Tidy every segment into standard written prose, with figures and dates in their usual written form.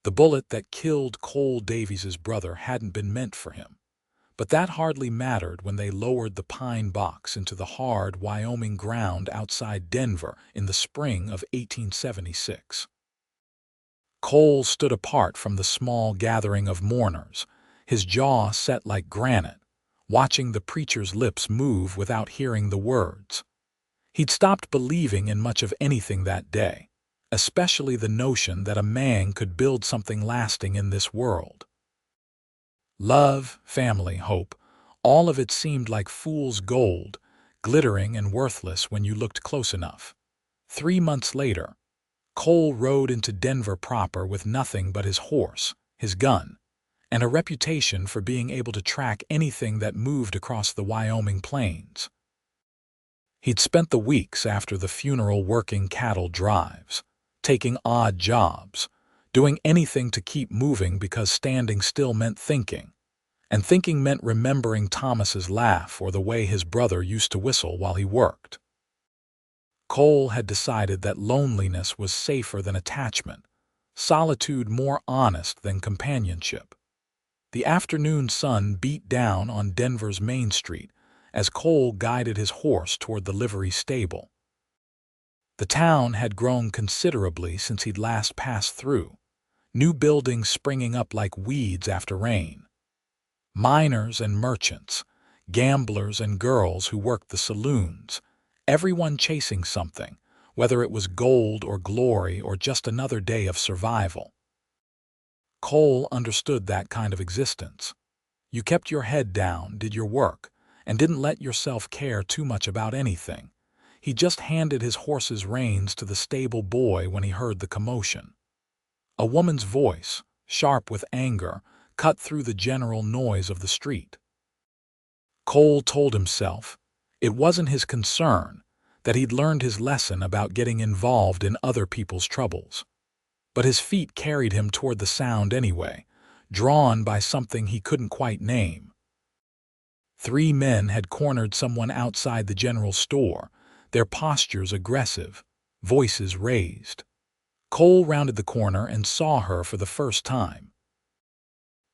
The bullet that killed Cole Davies' brother hadn't been meant for him. But that hardly mattered when they lowered the pine box into the hard Wyoming ground outside Denver in the spring of 1876. Cole stood apart from the small gathering of mourners, his jaw set like granite, watching the preacher's lips move without hearing the words. He'd stopped believing in much of anything that day, especially the notion that a man could build something lasting in this world. Love, family, hope, all of it seemed like fool's gold, glittering and worthless when you looked close enough. 3 months later, Cole rode into Denver proper with nothing but his horse, his gun, and a reputation for being able to track anything that moved across the Wyoming plains. He'd spent the weeks after the funeral working cattle drives, taking odd jobs, doing anything to keep moving because standing still meant thinking, and thinking meant remembering Thomas's laugh or the way his brother used to whistle while he worked. Cole had decided that loneliness was safer than attachment, solitude more honest than companionship. The afternoon sun beat down on Denver's Main Street as Cole guided his horse toward the livery stable. The town had grown considerably since he'd last passed through, new buildings springing up like weeds after rain. Miners and merchants, gamblers and girls who worked the saloons, everyone chasing something, whether it was gold or glory or just another day of survival. Cole understood that kind of existence. You kept your head down, did your work, and didn't let yourself care too much about anything. He just handed his horse's reins to the stable boy when he heard the commotion. A woman's voice, sharp with anger, cut through the general noise of the street. Cole told himself it wasn't his concern, that he'd learned his lesson about getting involved in other people's troubles. But his feet carried him toward the sound anyway, drawn by something he couldn't quite name. 3 men had cornered someone outside the general store, their postures aggressive, voices raised. Cole rounded the corner and saw her for the first time.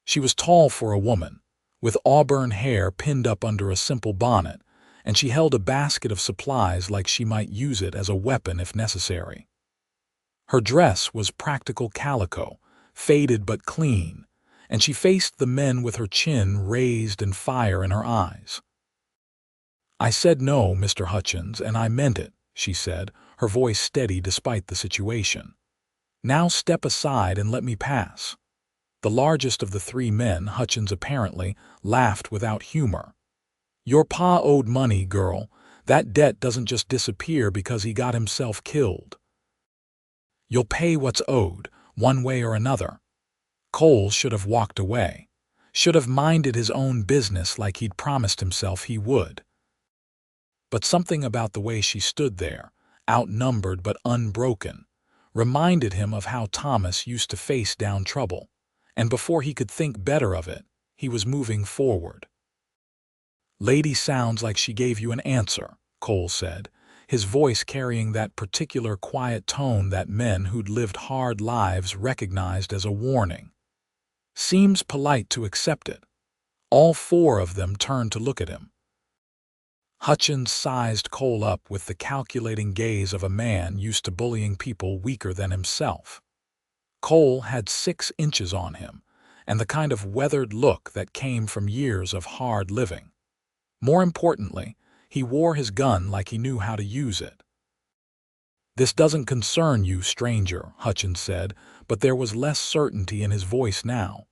She was tall for a woman, with auburn hair pinned up under a simple bonnet, and she held a basket of supplies like she might use it as a weapon if necessary. Her dress was practical calico, faded but clean, and she faced the men with her chin raised and fire in her eyes. "I said no, Mr. Hutchins, and I meant it," she said, her voice steady despite the situation. "Now step aside and let me pass." The largest of the 3 men, Hutchins apparently, laughed without humor. "Your pa owed money, girl. That debt doesn't just disappear because he got himself killed. You'll pay what's owed, one way or another." Cole should have walked away, should have minded his own business like he'd promised himself he would. But something about the way she stood there, outnumbered but unbroken, reminded him of how Thomas used to face down trouble, and before he could think better of it, he was moving forward. "Lady sounds like she gave you an answer," Cole said, his voice carrying that particular quiet tone that men who'd lived hard lives recognized as a warning. "Seems polite to accept it." All 4 of them turned to look at him. Hutchins sized Cole up with the calculating gaze of a man used to bullying people weaker than himself. Cole had 6 inches on him, and the kind of weathered look that came from years of hard living. More importantly, he wore his gun like he knew how to use it. "This doesn't concern you, stranger," Hutchins said, but there was less certainty in his voice now.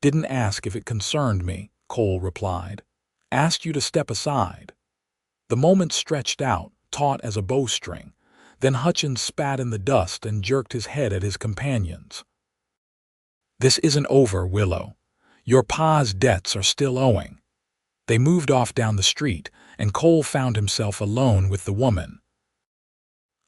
"Didn't ask if it concerned me," Cole replied. "Asked you to step aside." The moment stretched out, taut as a bowstring. Then Hutchins spat in the dust and jerked his head at his companions. "This isn't over, Willow. Your pa's debts are still owing." They moved off down the street, and Cole found himself alone with the woman.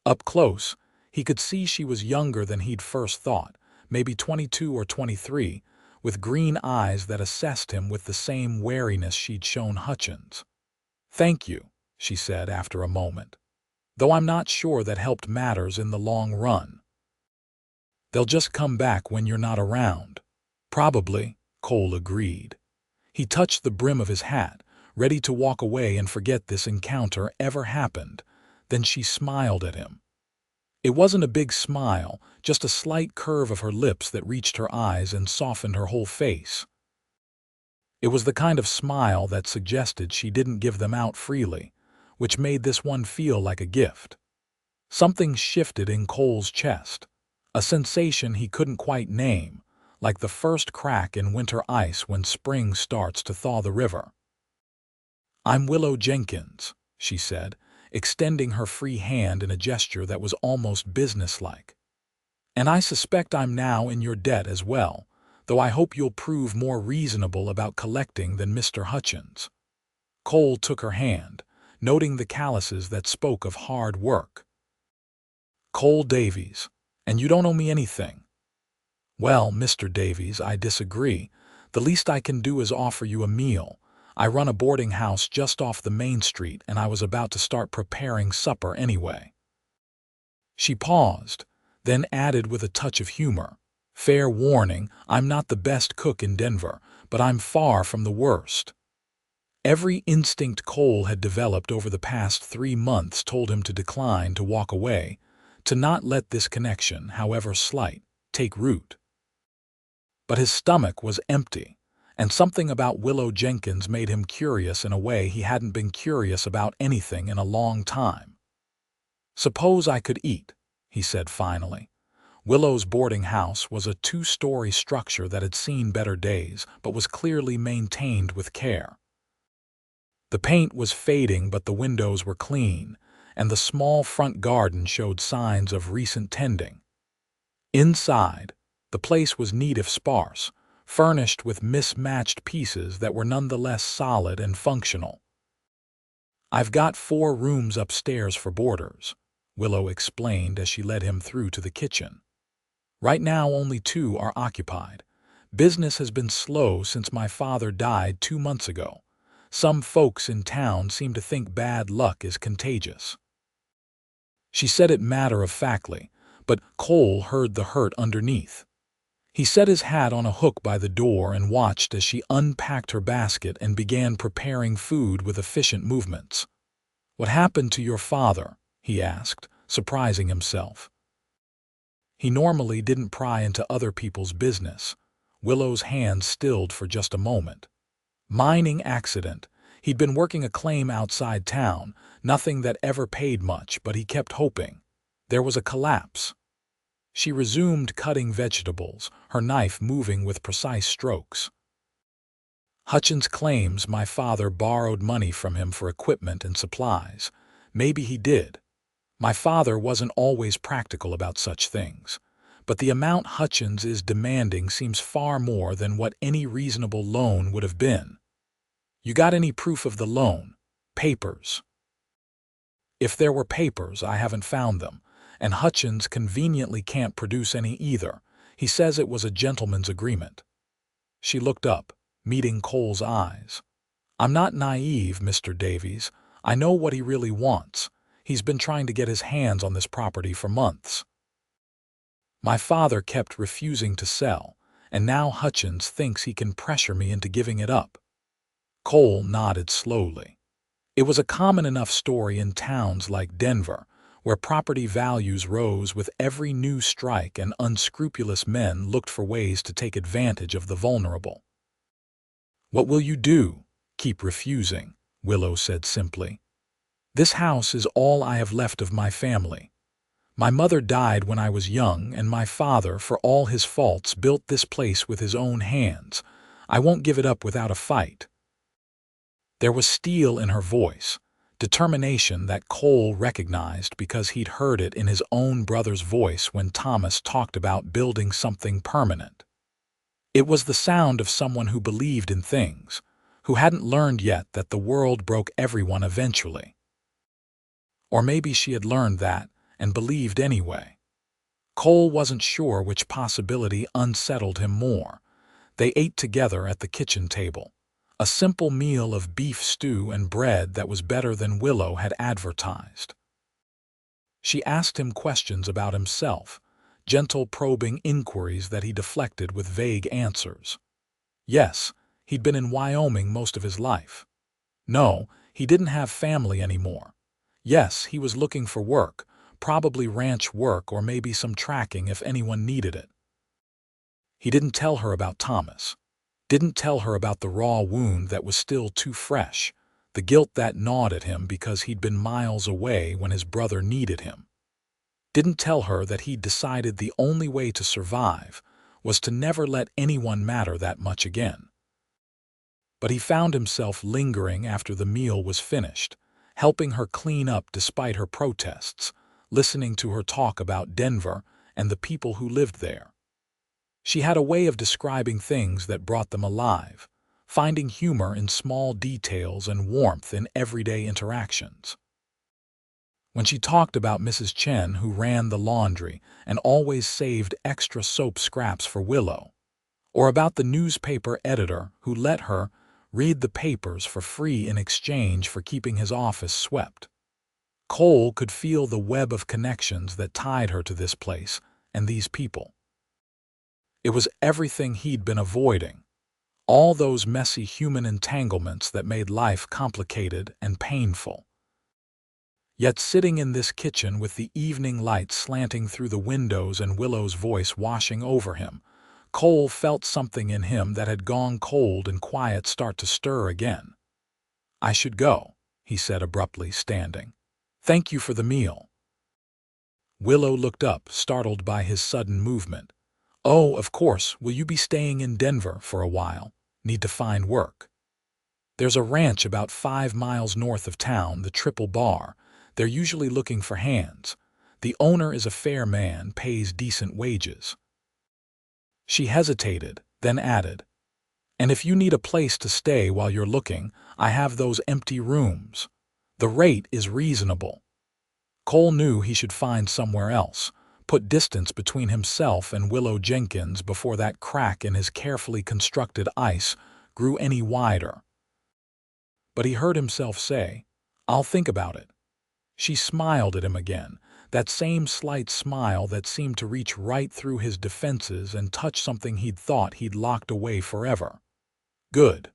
Up close, he could see she was younger than he'd first thought, maybe 22 or 23, with green eyes that assessed him with the same wariness she'd shown Hutchins. "Thank you," she said after a moment, "though I'm not sure that helped matters in the long run." They'll just come back when you're not around. Probably, Cole agreed. He touched the brim of his hat, ready to walk away and forget this encounter ever happened. Then she smiled at him. It wasn't a big smile, just a slight curve of her lips that reached her eyes and softened her whole face. It was the kind of smile that suggested she didn't give them out freely, which made this one feel like a gift. Something shifted in Cole's chest, a sensation he couldn't quite name, like the first crack in winter ice when spring starts to thaw the river. "I'm Willow Jenkins," she said, extending her free hand in a gesture that was almost businesslike. "And I suspect I'm now in your debt as well, though I hope you'll prove more reasonable about collecting than Mr. Hutchins." Cole took her hand, noting the calluses that spoke of hard work. "Cole Davies, and you don't owe me anything." "Well, Mr. Davies, I disagree. The least I can do is offer you a meal. I run a boarding house just off the main street, and I was about to start preparing supper anyway." She paused, then added with a touch of humor, "Fair warning, I'm not the best cook in Denver, but I'm far from the worst." Every instinct Cole had developed over the past 3 months told him to decline to walk away, to not let this connection, however slight, take root. But his stomach was empty, and something about Willow Jenkins made him curious in a way he hadn't been curious about anything in a long time. "Suppose I could eat," he said finally. Willow's boarding house was a 2-story structure that had seen better days, but was clearly maintained with care. The paint was fading, but the windows were clean, and the small front garden showed signs of recent tending. Inside, the place was neat if sparse, furnished with mismatched pieces that were nonetheless solid and functional. "I've got 4 rooms upstairs for boarders," Willow explained as she led him through to the kitchen. "Right now only 2 are occupied. Business has been slow since my father died 2 months ago. Some folks in town seem to think bad luck is contagious." She said it matter-of-factly, but Cole heard the hurt underneath. He set his hat on a hook by the door and watched as she unpacked her basket and began preparing food with efficient movements. "What happened to your father?" he asked, surprising himself. He normally didn't pry into other people's business. Willow's hand stilled for just a moment. "Mining accident. He'd been working a claim outside town, nothing that ever paid much, but he kept hoping. There was a collapse." She resumed cutting vegetables, her knife moving with precise strokes. "Hutchins claims my father borrowed money from him for equipment and supplies. Maybe he did. My father wasn't always practical about such things, but the amount Hutchins is demanding seems far more than what any reasonable loan would have been." "You got any proof of the loan? Papers?" "If there were papers, I haven't found them, and Hutchins conveniently can't produce any either. He says it was a gentleman's agreement." She looked up, meeting Cole's eyes. "I'm not naive, Mr. Davies. I know what he really wants. He's been trying to get his hands on this property for months. My father kept refusing to sell, and now Hutchins thinks he can pressure me into giving it up." Cole nodded slowly. It was a common enough story in towns like Denver, where property values rose with every new strike and unscrupulous men looked for ways to take advantage of the vulnerable. "What will you do?" "Keep refusing," Willow said simply. "This house is all I have left of my family. My mother died when I was young, and my father, for all his faults, built this place with his own hands. I won't give it up without a fight." There was steel in her voice, determination that Cole recognized because he'd heard it in his own brother's voice when Thomas talked about building something permanent. It was the sound of someone who believed in things, who hadn't learned yet that the world broke everyone eventually. Or maybe she had learned that and believed anyway. Cole wasn't sure which possibility unsettled him more. They ate together at the kitchen table, a simple meal of beef stew and bread that was better than Willow had advertised. She asked him questions about himself, gentle probing inquiries that he deflected with vague answers. Yes, he'd been in Wyoming most of his life. No, he didn't have family anymore. Yes, he was looking for work, probably ranch work or maybe some tracking if anyone needed it. He didn't tell her about Thomas. Didn't tell her about the raw wound that was still too fresh, the guilt that gnawed at him because he'd been miles away when his brother needed him. Didn't tell her that he'd decided the only way to survive was to never let anyone matter that much again. But he found himself lingering after the meal was finished, helping her clean up despite her protests, listening to her talk about Denver and the people who lived there. She had a way of describing things that brought them alive, finding humor in small details and warmth in everyday interactions. When she talked about Mrs. Chen, who ran the laundry and always saved extra soap scraps for Willow, or about the newspaper editor who let her read the papers for free in exchange for keeping his office swept, Cole could feel the web of connections that tied her to this place and these people. It was everything he'd been avoiding, all those messy human entanglements that made life complicated and painful. Yet sitting in this kitchen with the evening light slanting through the windows and Willow's voice washing over him, Cole felt something in him that had gone cold and quiet start to stir again. "I should go," he said abruptly, standing. "Thank you for the meal." Willow looked up, startled by his sudden movement. "Oh, of course, will you be staying in Denver for a while? Need to find work?" "There's a ranch about 5 miles north of town, the Triple Bar. They're usually looking for hands. The owner is a fair man, pays decent wages." She hesitated, then added, "And if you need a place to stay while you're looking, I have those empty rooms. The rate is reasonable." Cole knew he should find somewhere else, put distance between himself and Willow Jenkins before that crack in his carefully constructed ice grew any wider. But he heard himself say, "I'll think about it." She smiled at him again, that same slight smile that seemed to reach right through his defenses and touch something he'd thought he'd locked away forever. "Good."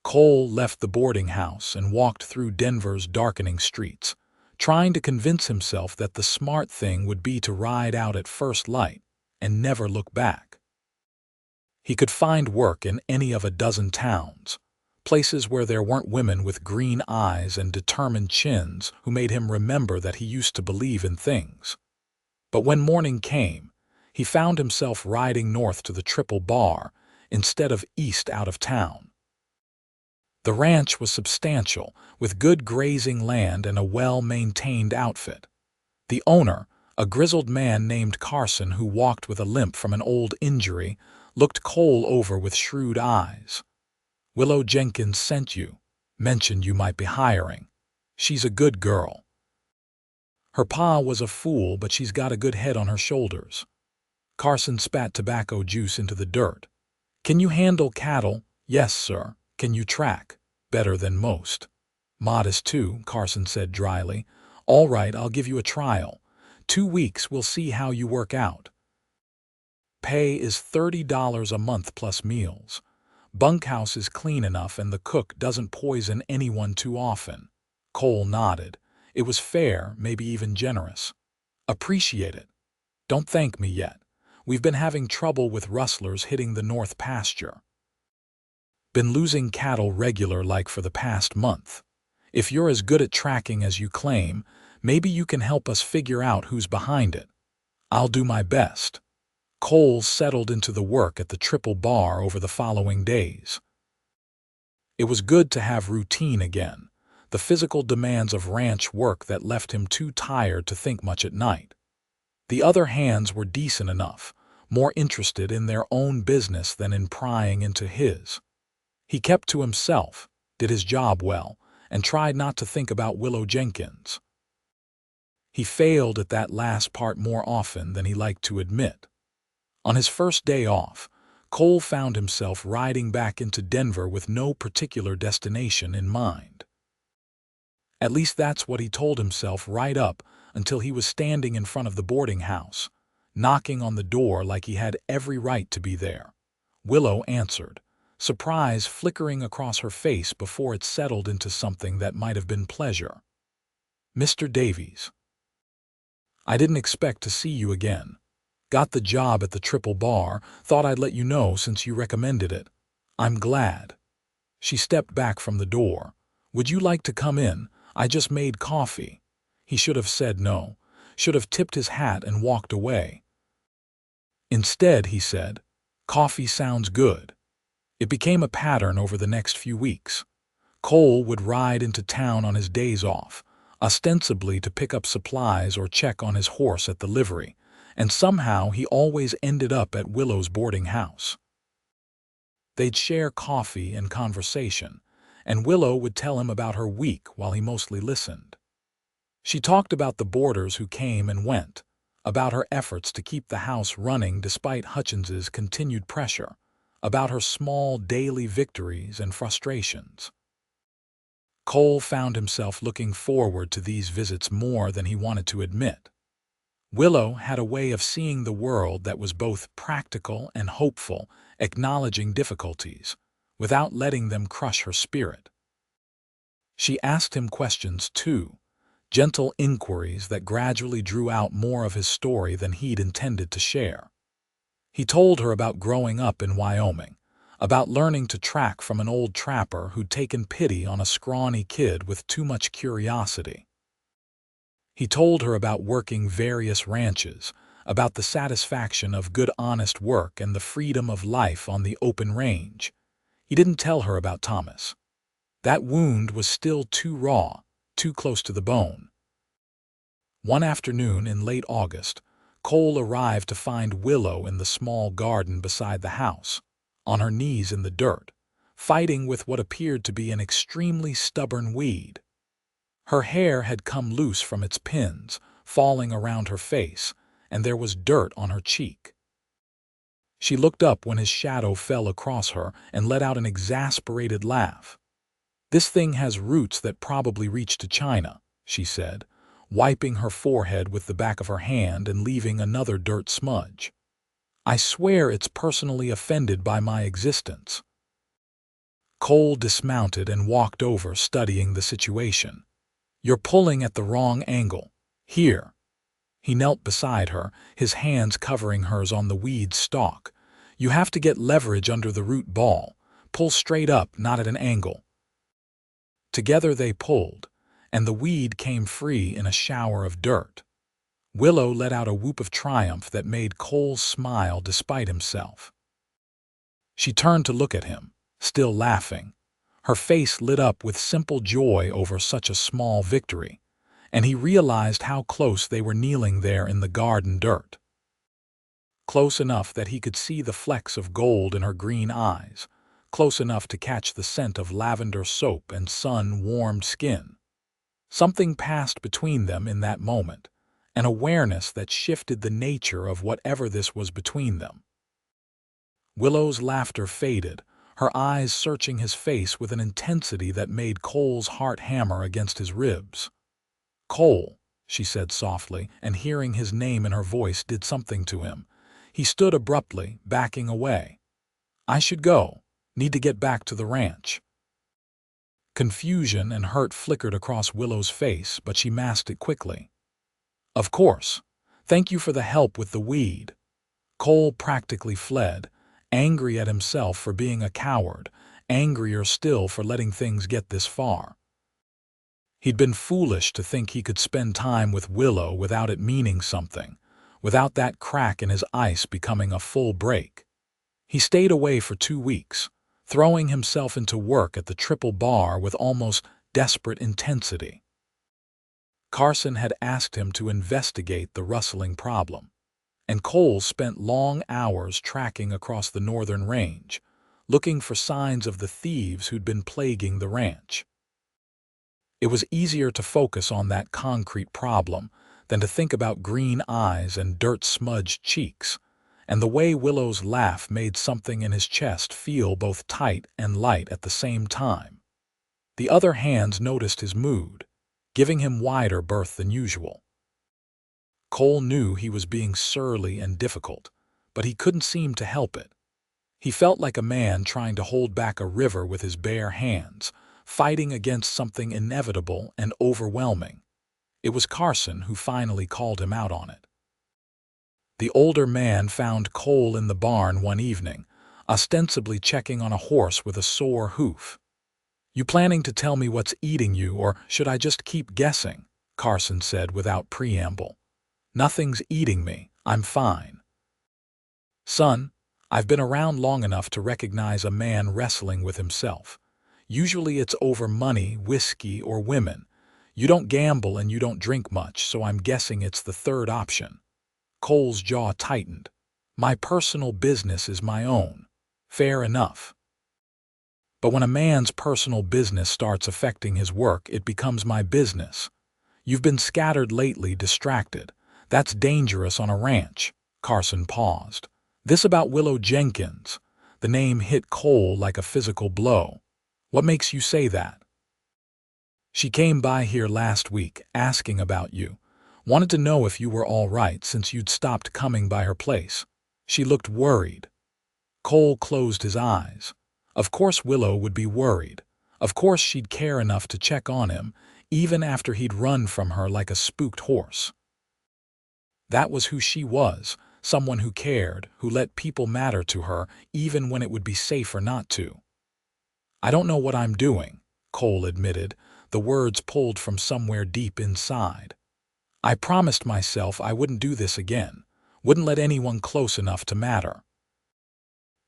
Cole left the boarding house and walked through Denver's darkening streets, trying to convince himself that the smart thing would be to ride out at first light and never look back. He could find work in any of a dozen towns, places where there weren't women with green eyes and determined chins who made him remember that he used to believe in things. But when morning came, he found himself riding north to the Triple Bar instead of east out of town. The ranch was substantial, with good grazing land and a well-maintained outfit. The owner, a grizzled man named Carson who walked with a limp from an old injury, looked Cole over with shrewd eyes. "Willow Jenkins sent you, mentioned you might be hiring. She's a good girl. Her pa was a fool, but she's got a good head on her shoulders." Carson spat tobacco juice into the dirt. "Can you handle cattle?" "Yes, sir." "Can you track?" "Better than most." "Modest too," Carson said dryly. "All right, I'll give you a trial. 2 weeks, we'll see how you work out. Pay is $30 a month plus meals. Bunkhouse is clean enough and the cook doesn't poison anyone too often." Cole nodded. It was fair, maybe even generous. "Appreciate it. Don't thank me yet. We've been having trouble with rustlers hitting the north pasture. Been losing cattle regular like for the past month. If you're as good at tracking as you claim, maybe you can help us figure out who's behind it. I'll do my best." Cole settled into the work at the Triple Bar over the following days. It was good to have routine again, the physical demands of ranch work that left him too tired to think much at night. The other hands were decent enough, more interested in their own business than in prying into his. He kept to himself, did his job well, and tried not to think about Willow Jenkins. He failed at that last part more often than he liked to admit. On his first day off, Cole found himself riding back into Denver with no particular destination in mind. At least that's what he told himself right up until he was standing in front of the boarding house, knocking on the door like he had every right to be there. Willow answered, surprise flickering across her face before it settled into something that might have been pleasure. "Mr. Davies, I didn't expect to see you again. Got the job at the Triple Bar, thought I'd let you know since you recommended it. I'm glad." She stepped back from the door. "Would you like to come in? I just made coffee." He should have said no, should have tipped his hat and walked away. Instead, he said, "Coffee sounds good." It became a pattern over the next few weeks. Cole would ride into town on his days off, ostensibly to pick up supplies or check on his horse at the livery, and somehow he always ended up at Willow's boarding house. They'd share coffee and conversation, and Willow would tell him about her week while he mostly listened. She talked about the boarders who came and went, about her efforts to keep the house running despite Hutchins's continued pressure, about her small daily victories and frustrations. Cole found himself looking forward to these visits more than he wanted to admit. Willow had a way of seeing the world that was both practical and hopeful, acknowledging difficulties, without letting them crush her spirit. She asked him questions too, gentle inquiries that gradually drew out more of his story than he'd intended to share. He told her about growing up in Wyoming, about learning to track from an old trapper who'd taken pity on a scrawny kid with too much curiosity. He told her about working various ranches, about the satisfaction of good honest work and the freedom of life on the open range. He didn't tell her about Thomas. That wound was still too raw, too close to the bone. One afternoon in late August, Cole arrived to find Willow in the small garden beside the house, on her knees in the dirt, fighting with what appeared to be an extremely stubborn weed. Her hair had come loose from its pins, falling around her face, and there was dirt on her cheek. She looked up when his shadow fell across her and let out an exasperated laugh. "This thing has roots that probably reach to China," she said, wiping her forehead with the back of her hand and leaving another dirt smudge. "I swear it's personally offended by my existence." Cole dismounted and walked over, studying the situation. "You're pulling at the wrong angle. Here." He knelt beside her, his hands covering hers on the weed's stalk. "You have to get leverage under the root ball. Pull straight up, not at an angle." Together they pulled, and the weed came free in a shower of dirt. Willow let out a whoop of triumph that made Cole smile despite himself. She turned to look at him, still laughing. Her face lit up with simple joy over such a small victory, and he realized how close they were kneeling there in the garden dirt. Close enough that he could see the flecks of gold in her green eyes, close enough to catch the scent of lavender soap and sun-warmed skin. Something passed between them in that moment, an awareness that shifted the nature of whatever this was between them. Willow's laughter faded, her eyes searching his face with an intensity that made Cole's heart hammer against his ribs. "Cole," she said softly, and hearing his name in her voice did something to him. He stood abruptly, backing away. "I should go. Need to get back to the ranch." Confusion and hurt flickered across Willow's face, but she masked it quickly. "Of course. Thank you for the help with the weed." Cole practically fled, angry at himself for being a coward, angrier still for letting things get this far. He'd been foolish to think he could spend time with Willow without it meaning something, without that crack in his ice becoming a full break. He stayed away for 2 weeks, throwing himself into work at the Triple Bar with almost desperate intensity. Carson had asked him to investigate the rustling problem, and Cole spent long hours tracking across the northern range, looking for signs of the thieves who'd been plaguing the ranch. It was easier to focus on that concrete problem than to think about green eyes and dirt-smudged cheeks, and the way Willow's laugh made something in his chest feel both tight and light at the same time. The other hands noticed his mood, giving him wider berth than usual. Cole knew he was being surly and difficult, but he couldn't seem to help it. He felt like a man trying to hold back a river with his bare hands, fighting against something inevitable and overwhelming. It was Carson who finally called him out on it. The older man found Cole in the barn one evening, ostensibly checking on a horse with a sore hoof. "You planning to tell me what's eating you, or should I just keep guessing?" Carson said without preamble. "Nothing's eating me. I'm fine." "Son, I've been around long enough to recognize a man wrestling with himself. Usually it's over money, whiskey, or women. You don't gamble and you don't drink much, so I'm guessing it's the third option." Cole's jaw tightened. "My personal business is my own. Fair enough. But when a man's personal business starts affecting his work, it becomes my business. You've been scattered lately, distracted. That's dangerous on a ranch." Carson paused. "This about Willow Jenkins." The name hit Cole like a physical blow. "What makes you say that?" "She came by here last week, asking about you. Wanted to know if you were all right since you'd stopped coming by her place. She looked worried." Cole closed his eyes. Of course Willow would be worried. Of course she'd care enough to check on him, even after he'd run from her like a spooked horse. That was who she was, someone who cared, who let people matter to her, even when it would be safer not to. "I don't know what I'm doing," Cole admitted, the words pulled from somewhere deep inside. "I promised myself I wouldn't do this again, wouldn't let anyone close enough to matter."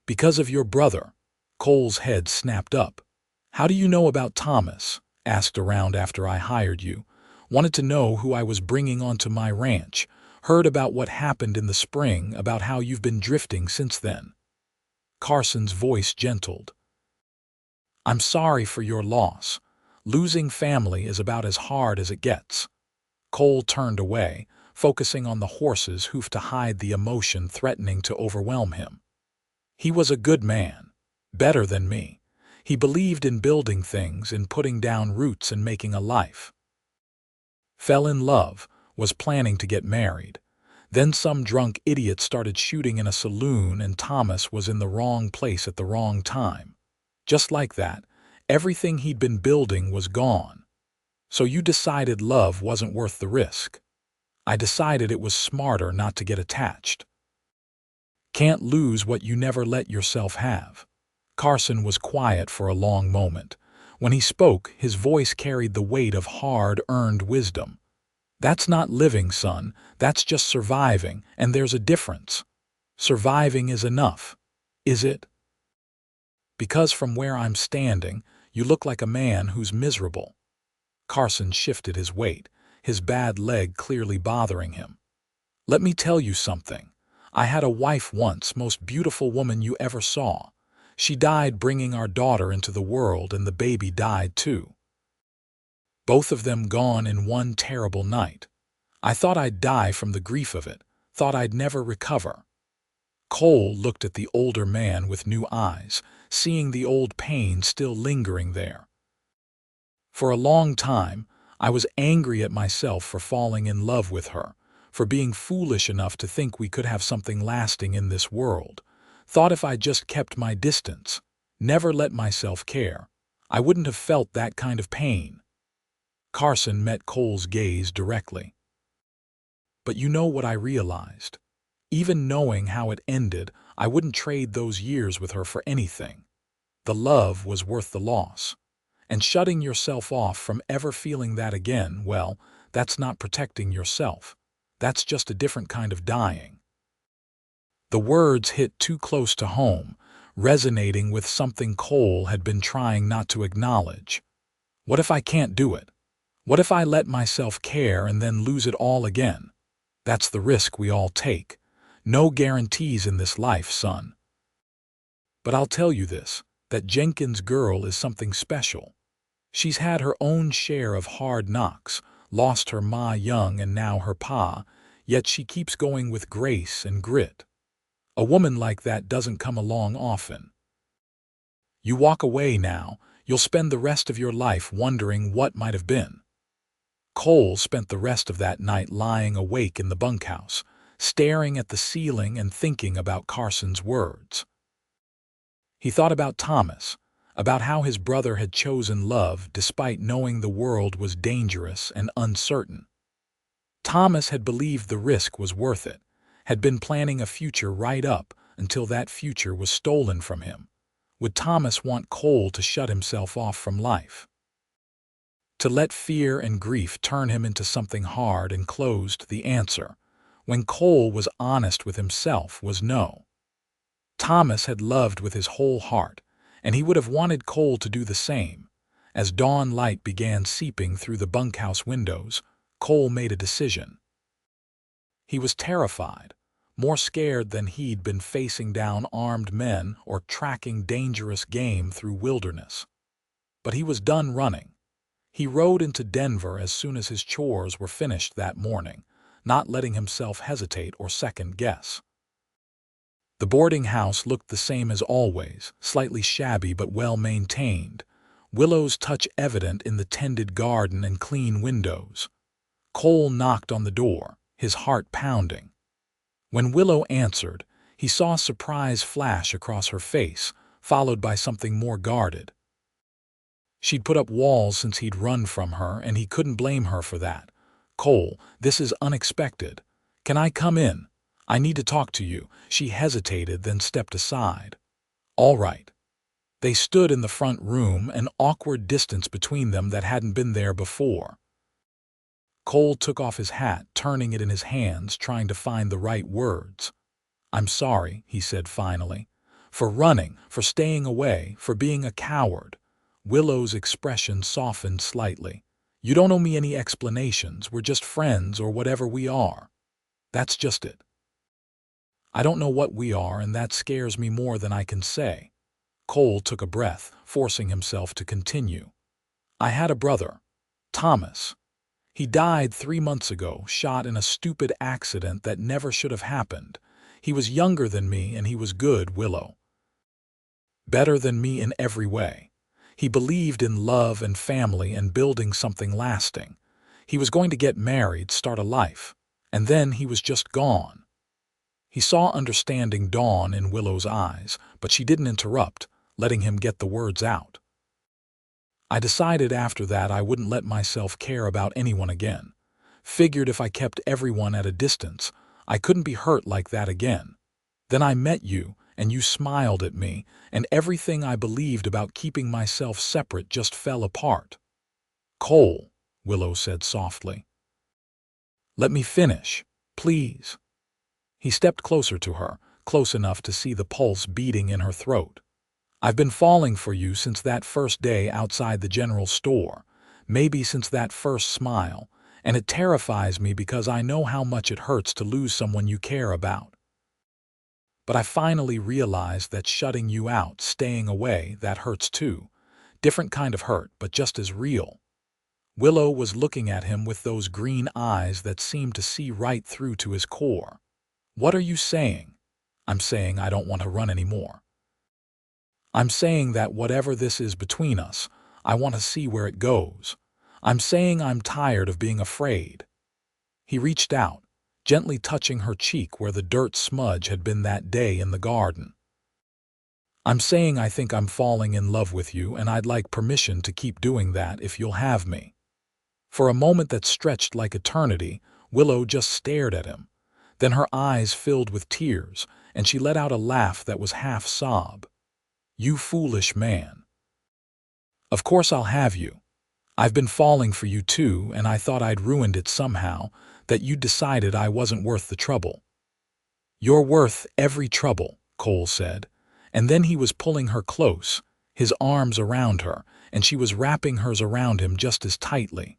"Because of your brother." Cole's head snapped up. "How do you know about Thomas?" "Asked around after I hired you. Wanted to know who I was bringing onto my ranch. Heard about what happened in the spring, about how you've been drifting since then." Carson's voice gentled. "I'm sorry for your loss. Losing family is about as hard as it gets." Cole turned away, focusing on the horse's hoof to hide the emotion threatening to overwhelm him. "He was a good man. Better than me. He believed in building things, in putting down roots and making a life. Fell in love, was planning to get married. Then some drunk idiot started shooting in a saloon and Thomas was in the wrong place at the wrong time. Just like that, everything he'd been building was gone. So you decided love wasn't worth the risk. I decided it was smarter not to get attached. Can't lose what you never let yourself have." Carson was quiet for a long moment. When he spoke, his voice carried the weight of hard-earned wisdom. "That's not living, son. That's just surviving, and there's a difference. Surviving is enough. Is it? Because from where I'm standing, you look like a man who's miserable." Carson shifted his weight, his bad leg clearly bothering him. "Let me tell you something. I had a wife once, most beautiful woman you ever saw. She died bringing our daughter into the world, and the baby died too. Both of them gone in one terrible night. I thought I'd die from the grief of it, thought I'd never recover." Cole looked at the older man with new eyes, seeing the old pain still lingering there. "For a long time, I was angry at myself for falling in love with her, for being foolish enough to think we could have something lasting in this world. Thought if I just kept my distance, never let myself care, I wouldn't have felt that kind of pain." Carson met Cole's gaze directly. "But you know what I realized? Even knowing how it ended, I wouldn't trade those years with her for anything. The love was worth the loss. And shutting yourself off from ever feeling that again, well, that's not protecting yourself. That's just a different kind of dying." The words hit too close to home, resonating with something Cole had been trying not to acknowledge. What if I can't do it? What if I let myself care and then lose it all again? That's the risk we all take. No guarantees in this life, son. But I'll tell you this, that Jenkins girl is something special. She's had her own share of hard knocks, lost her ma young and now her pa, yet she keeps going with grace and grit. A woman like that doesn't come along often. You walk away now, you'll spend the rest of your life wondering what might have been. Cole spent the rest of that night lying awake in the bunkhouse, staring at the ceiling and thinking about Carson's words. He thought about Thomas, about how his brother had chosen love despite knowing the world was dangerous and uncertain. Thomas had believed the risk was worth it, had been planning a future right up until that future was stolen from him. Would Thomas want Cole to shut himself off from life? To let fear and grief turn him into something hard and closed? The answer, when Cole was honest with himself, was no. Thomas had loved with his whole heart, and he would have wanted Cole to do the same. As dawn light began seeping through the bunkhouse windows, Cole made a decision. He was terrified, more scared than he'd been facing down armed men or tracking dangerous game through wilderness. But he was done running. He rode into Denver as soon as his chores were finished that morning, not letting himself hesitate or second-guess. The boarding house looked the same as always, slightly shabby but well-maintained, Willow's touch evident in the tended garden and clean windows. Cole knocked on the door, his heart pounding. When Willow answered, he saw surprise flash across her face, followed by something more guarded. She'd put up walls since he'd run from her, and he couldn't blame her for that. "Cole, this is unexpected. Can I come in? I need to talk to you." She hesitated, then stepped aside. "All right." They stood in the front room, an awkward distance between them that hadn't been there before. Cole took off his hat, turning it in his hands, trying to find the right words. "I'm sorry," he said finally, "for running, for staying away, for being a coward." Willow's expression softened slightly. "You don't owe me any explanations. We're just friends, or whatever we are. That's just it." "I don't know what we are, and that scares me more than I can say." Cole took a breath, forcing himself to continue. "I had a brother, Thomas. He died 3 months ago, shot in a stupid accident that never should have happened. He was younger than me, and he was good, Willow. Better than me in every way. He believed in love and family and building something lasting. He was going to get married, start a life, and then he was just gone." He saw understanding dawn in Willow's eyes, but she didn't interrupt, letting him get the words out. "I decided after that I wouldn't let myself care about anyone again. Figured if I kept everyone at a distance, I couldn't be hurt like that again. Then I met you, and you smiled at me, and everything I believed about keeping myself separate just fell apart." "Cole," Willow said softly. "Let me finish, please." He stepped closer to her, close enough to see the pulse beating in her throat. "I've been falling for you since that first day outside the general store, maybe since that first smile, and it terrifies me because I know how much it hurts to lose someone you care about. But I finally realized that shutting you out, staying away, that hurts too. Different kind of hurt, but just as real." Willow was looking at him with those green eyes that seemed to see right through to his core. "What are you saying?" "I'm saying I don't want to run anymore. I'm saying that whatever this is between us, I want to see where it goes. I'm saying I'm tired of being afraid." He reached out, gently touching her cheek where the dirt smudge had been that day in the garden. "I'm saying I think I'm falling in love with you, and I'd like permission to keep doing that if you'll have me." For a moment that stretched like eternity, Willow just stared at him. Then her eyes filled with tears, and she let out a laugh that was half sob. "You foolish man. Of course I'll have you. I've been falling for you too, and I thought I'd ruined it somehow, that you decided I wasn't worth the trouble." "You're worth every trouble," Cole said, and then he was pulling her close, his arms around her, and she was wrapping hers around him just as tightly.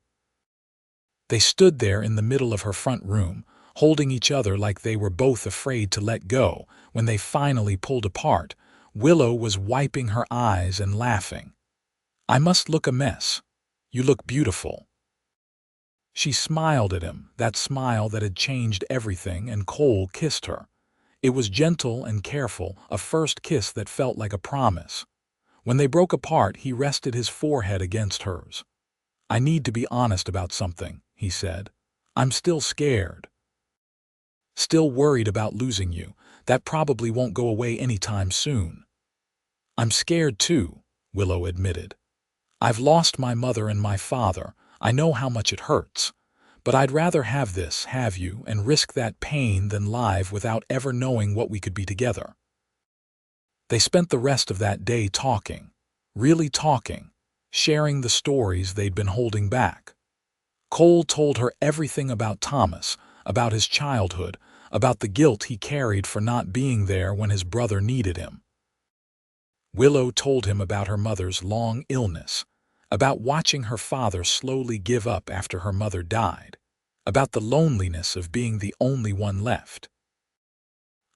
They stood there in the middle of her front room, holding each other like they were both afraid to let go. When they finally pulled apart, Willow was wiping her eyes and laughing. "I must look a mess. You look beautiful." She smiled at him, that smile that had changed everything, and Cole kissed her. It was gentle and careful, a first kiss that felt like a promise. When they broke apart, he rested his forehead against hers. "I need to be honest about something," he said. "I'm still scared. Still worried about losing you. That probably won't go away anytime soon." "I'm scared too," Willow admitted. "I've lost my mother and my father. I know how much it hurts. But I'd rather have you, and risk that pain than live without ever knowing what we could be together." They spent the rest of that day talking, really talking, sharing the stories they'd been holding back. Cole told her everything about Thomas, about his childhood, about the guilt he carried for not being there when his brother needed him. Willow told him about her mother's long illness, about watching her father slowly give up after her mother died, about the loneliness of being the only one left.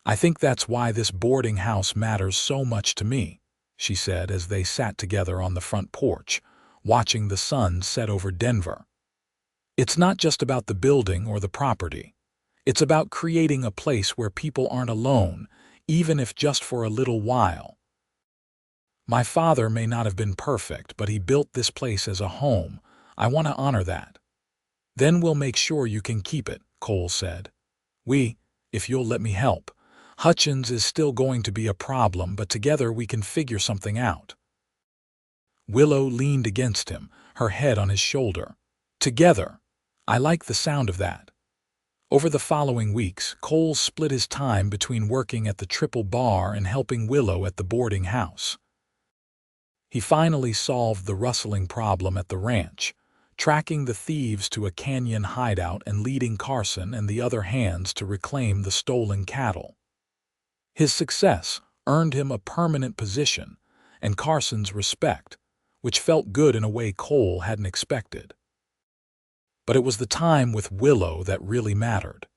"I think that's why this boarding house matters so much to me," she said as they sat together on the front porch, watching the sun set over Denver. "It's not just about the building or the property. It's about creating a place where people aren't alone, even if just for a little while. My father may not have been perfect, but he built this place as a home. I want to honor that." "Then we'll make sure you can keep it," Cole said. If you'll let me help. Hutchins is still going to be a problem, but together we can figure something out." Willow leaned against him, her head on his shoulder. "Together. I like the sound of that." Over the following weeks, Cole split his time between working at the Triple Bar and helping Willow at the boarding house. He finally solved the rustling problem at the ranch, tracking the thieves to a canyon hideout and leading Carson and the other hands to reclaim the stolen cattle. His success earned him a permanent position and Carson's respect, which felt good in a way Cole hadn't expected. But it was the time with Willow that really mattered.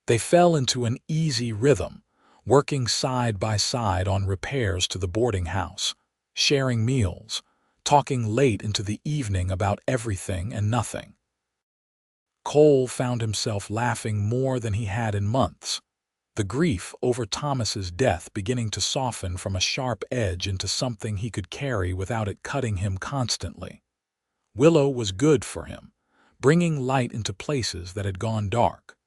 They fell into an easy rhythm, working side by side on repairs to the boarding house, sharing meals, talking late into the evening about everything and nothing. Cole found himself laughing more than he had in months, the grief over Thomas's death beginning to soften from a sharp edge into something he could carry without it cutting him constantly. Willow was good for him, bringing light into places that had gone dark.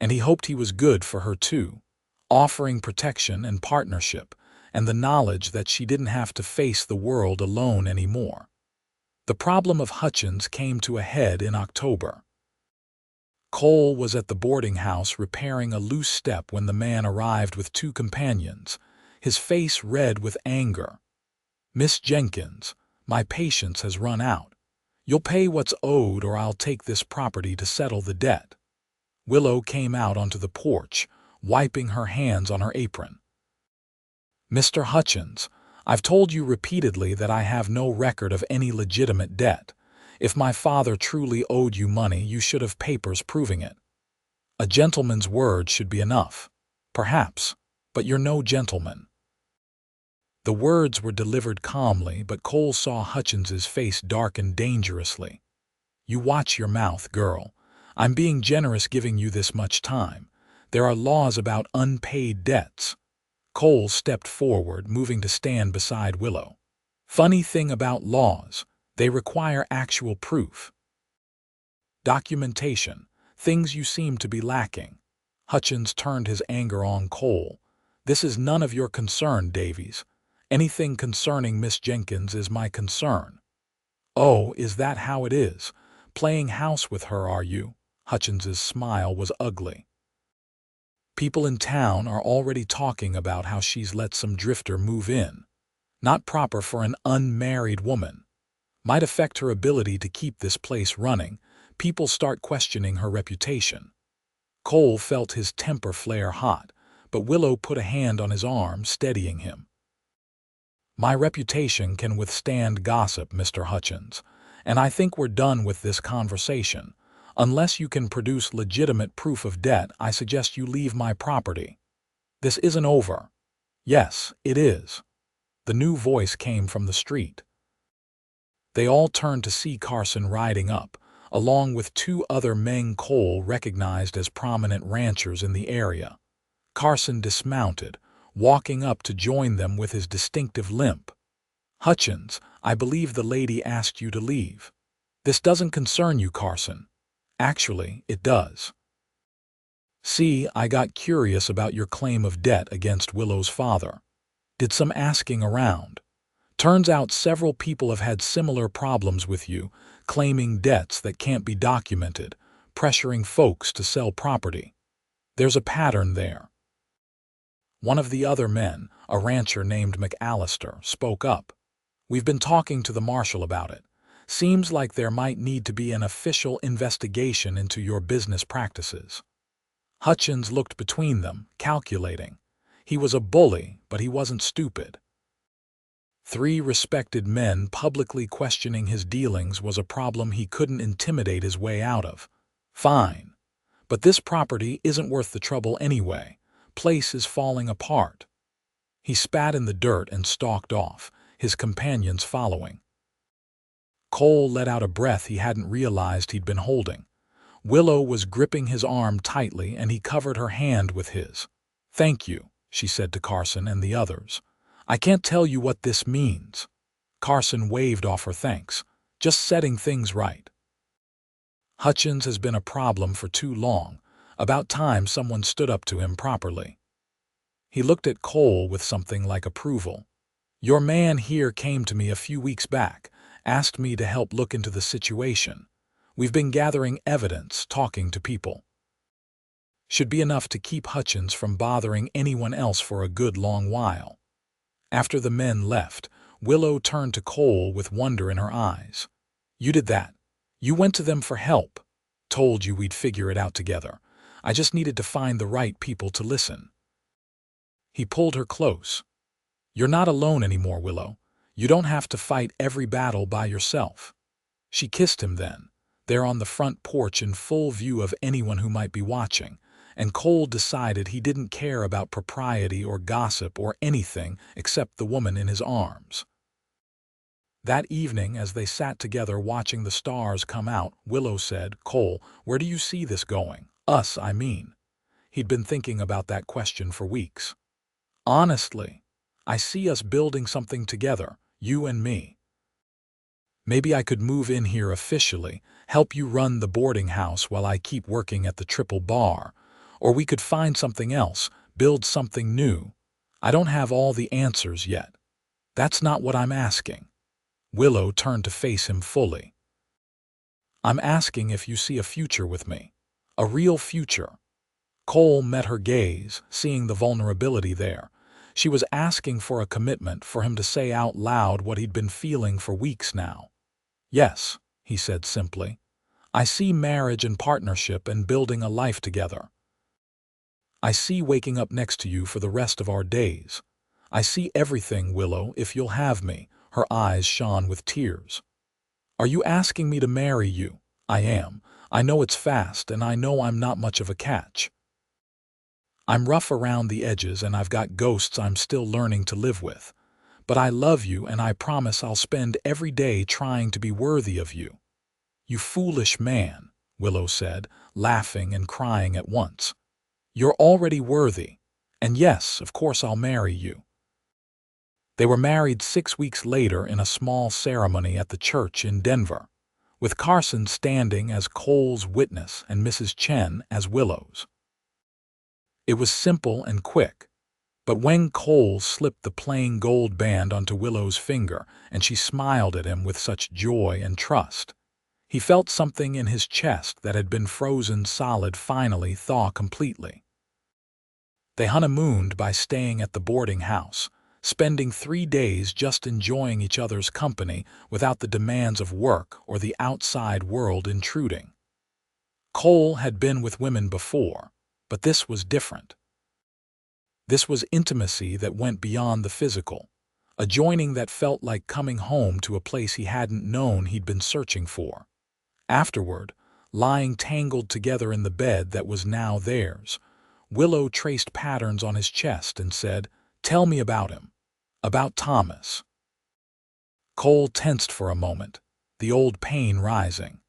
And he hoped he was good for her too, offering protection and partnership, and the knowledge that she didn't have to face the world alone anymore. The problem of Hutchins came to a head in October. Cole was at the boarding house repairing a loose step when the man arrived with 2 companions, his face red with anger. "Miss Jenkins, my patience has run out. You'll pay what's owed or I'll take this property to settle the debt." Willow came out onto the porch, wiping her hands on her apron. "Mr. Hutchins, I've told you repeatedly that I have no record of any legitimate debt. If my father truly owed you money, you should have papers proving it. A gentleman's word should be enough. Perhaps, but you're no gentleman." The words were delivered calmly, but Cole saw Hutchins's face darken dangerously. "You watch your mouth, girl. I'm being generous giving you this much time. There are laws about unpaid debts." Cole stepped forward, moving to stand beside Willow. "Funny thing about laws, they require actual proof. Documentation, things you seem to be lacking." Hutchins turned his anger on Cole. "This is none of your concern, Davies. Anything concerning Miss Jenkins is my concern." "Oh, is that how it is? Playing house with her, are you?" Hutchins's smile was ugly. "People in town are already talking about how she's let some drifter move in. Not proper for an unmarried woman. Might affect her ability to keep this place running. People start questioning her reputation." Cole felt his temper flare hot, but Willow put a hand on his arm, steadying him. "My reputation can withstand gossip, Mr. Hutchins, and I think we're done with this conversation. Unless you can produce legitimate proof of debt, I suggest you leave my property." "This isn't over." "Yes, it is." The new voice came from the street. They all turned to see Carson riding up, along with 2 other men Cole recognized as prominent ranchers in the area. Carson dismounted, walking up to join them with his distinctive limp. "Hutchins, I believe the lady asked you to leave." This doesn't concern you, Carson. Actually, it does. See, I got curious about your claim of debt against Willow's father. Did some asking around. Turns out several people have had similar problems with you, claiming debts that can't be documented, pressuring folks to sell property. There's a pattern there. One of the other men, a rancher named McAllister, spoke up. We've been talking to the marshal about it. Seems like there might need to be an official investigation into your business practices. Hutchins looked between them, calculating. He was a bully, but he wasn't stupid. 3 respected men publicly questioning his dealings was a problem he couldn't intimidate his way out of. Fine. But this property isn't worth the trouble anyway. Place is falling apart. He spat in the dirt and stalked off, his companions following. Cole let out a breath he hadn't realized he'd been holding. Willow was gripping his arm tightly, and he covered her hand with his. "Thank you," she said to Carson and the others. "I can't tell you what this means." Carson waved off her thanks. "Just setting things right. Hutchins has been a problem for too long. About time someone stood up to him properly." He looked at Cole with something like approval. "Your man here came to me a few weeks back, asked me to help look into the situation. We've been gathering evidence, talking to people. Should be enough to keep Hutchins from bothering anyone else for a good long while." After the men left, Willow turned to Cole with wonder in her eyes. "You did that. You went to them for help. Told you we'd figure it out together. I just needed to find the right people to listen." He pulled her close. "You're not alone anymore, Willow. You don't have to fight every battle by yourself." She kissed him then, there on the front porch in full view of anyone who might be watching, and Cole decided he didn't care about propriety or gossip or anything except the woman in his arms. That evening, as they sat together watching the stars come out, Willow said, "Cole, where do you see this going? Us, I mean." He'd been thinking about that question for weeks. "Honestly, I see us building something together, you and me. Maybe I could move in here officially, help you run the boarding house while I keep working at the Triple Bar, or we could find something else, build something new. I don't have all the answers yet. That's not what I'm asking." Willow turned to face him fully. "I'm asking if you see a future with me. A real future." Cole met her gaze, seeing the vulnerability there. She was asking for a commitment, for him to say out loud what he'd been feeling for weeks now. "Yes," he said simply. "I see marriage and partnership and building a life together. I see waking up next to you for the rest of our days. I see everything, Willow, if you'll have me." Her eyes shone with tears. "Are you asking me to marry you?" "I am. I know it's fast, and I know I'm not much of a catch. I'm rough around the edges, and I've got ghosts I'm still learning to live with. But I love you, and I promise I'll spend every day trying to be worthy of you." "You foolish man," Willow said, laughing and crying at once. "You're already worthy. And yes, of course I'll marry you." They were married 6 weeks later in a small ceremony at the church in Denver, with Carson standing as Cole's witness and Mrs. Chen as Willow's. It was simple and quick, but when Cole slipped the plain gold band onto Willow's finger and she smiled at him with such joy and trust, he felt something in his chest that had been frozen solid finally thaw completely. They honeymooned by staying at the boarding house, spending 3 days just enjoying each other's company without the demands of work or the outside world intruding. Cole had been with women before, but this was different. This was intimacy that went beyond the physical, a joining that felt like coming home to a place he hadn't known he'd been searching for. Afterward, lying tangled together in the bed that was now theirs, Willow traced patterns on his chest and said, "Tell me about him. About Thomas." Cole tensed for a moment, the old pain rising.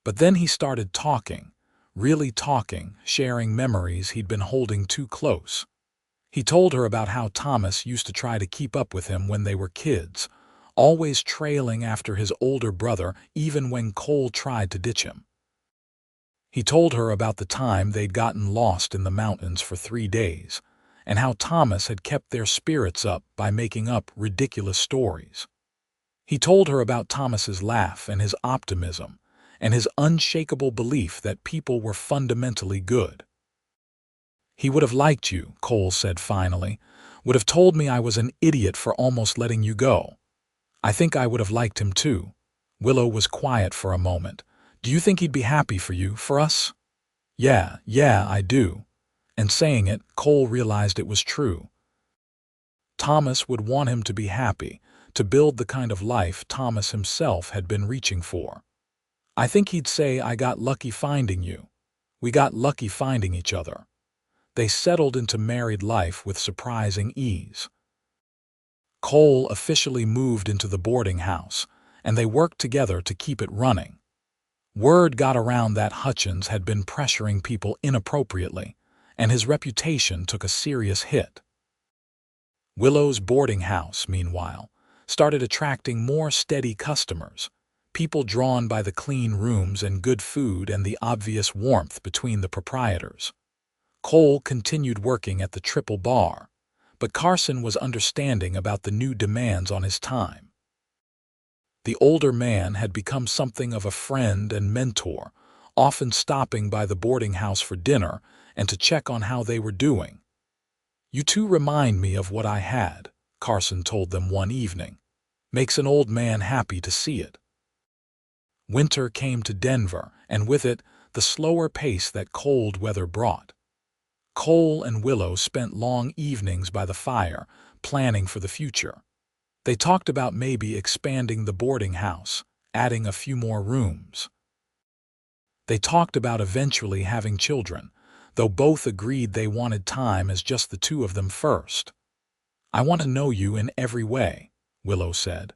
But then he started talking, really talking, sharing memories he'd been holding too close. He told her about how Thomas used to try to keep up with him when they were kids, always trailing after his older brother even when Cole tried to ditch him. He told her about the time they'd gotten lost in the mountains for 3 days, and how Thomas had kept their spirits up by making up ridiculous stories. He told her about Thomas's laugh and his optimism, and his unshakable belief that people were fundamentally good. "He would have liked you," Cole said finally, "would have told me I was an idiot for almost letting you go. I think I would have liked him too." Willow was quiet for a moment. "Do you think he'd be happy for you, for us?" Yeah, I do." And saying it, Cole realized it was true. Thomas would want him to be happy, to build the kind of life Thomas himself had been reaching for. "I think he'd say I got lucky finding you. We got lucky finding each other." They settled into married life with surprising ease. Cole officially moved into the boarding house, and they worked together to keep it running. Word got around that Hutchins had been pressuring people inappropriately, and his reputation took a serious hit. Willow's boarding house, meanwhile, started attracting more steady customers, people drawn by the clean rooms and good food and the obvious warmth between the proprietors. Cole continued working at the Triple Bar, but Carson was understanding about the new demands on his time. The older man had become something of a friend and mentor, often stopping by the boarding house for dinner and to check on how they were doing. "You two remind me of what I had," Carson told them one evening. "Makes an old man happy to see it." Winter came to Denver, and with it, the slower pace that cold weather brought. Cole and Willow spent long evenings by the fire, planning for the future. They talked about maybe expanding the boarding house, adding a few more rooms. They talked about eventually having children, though both agreed they wanted time as just the two of them first. "I want to know you in every way," Willow said.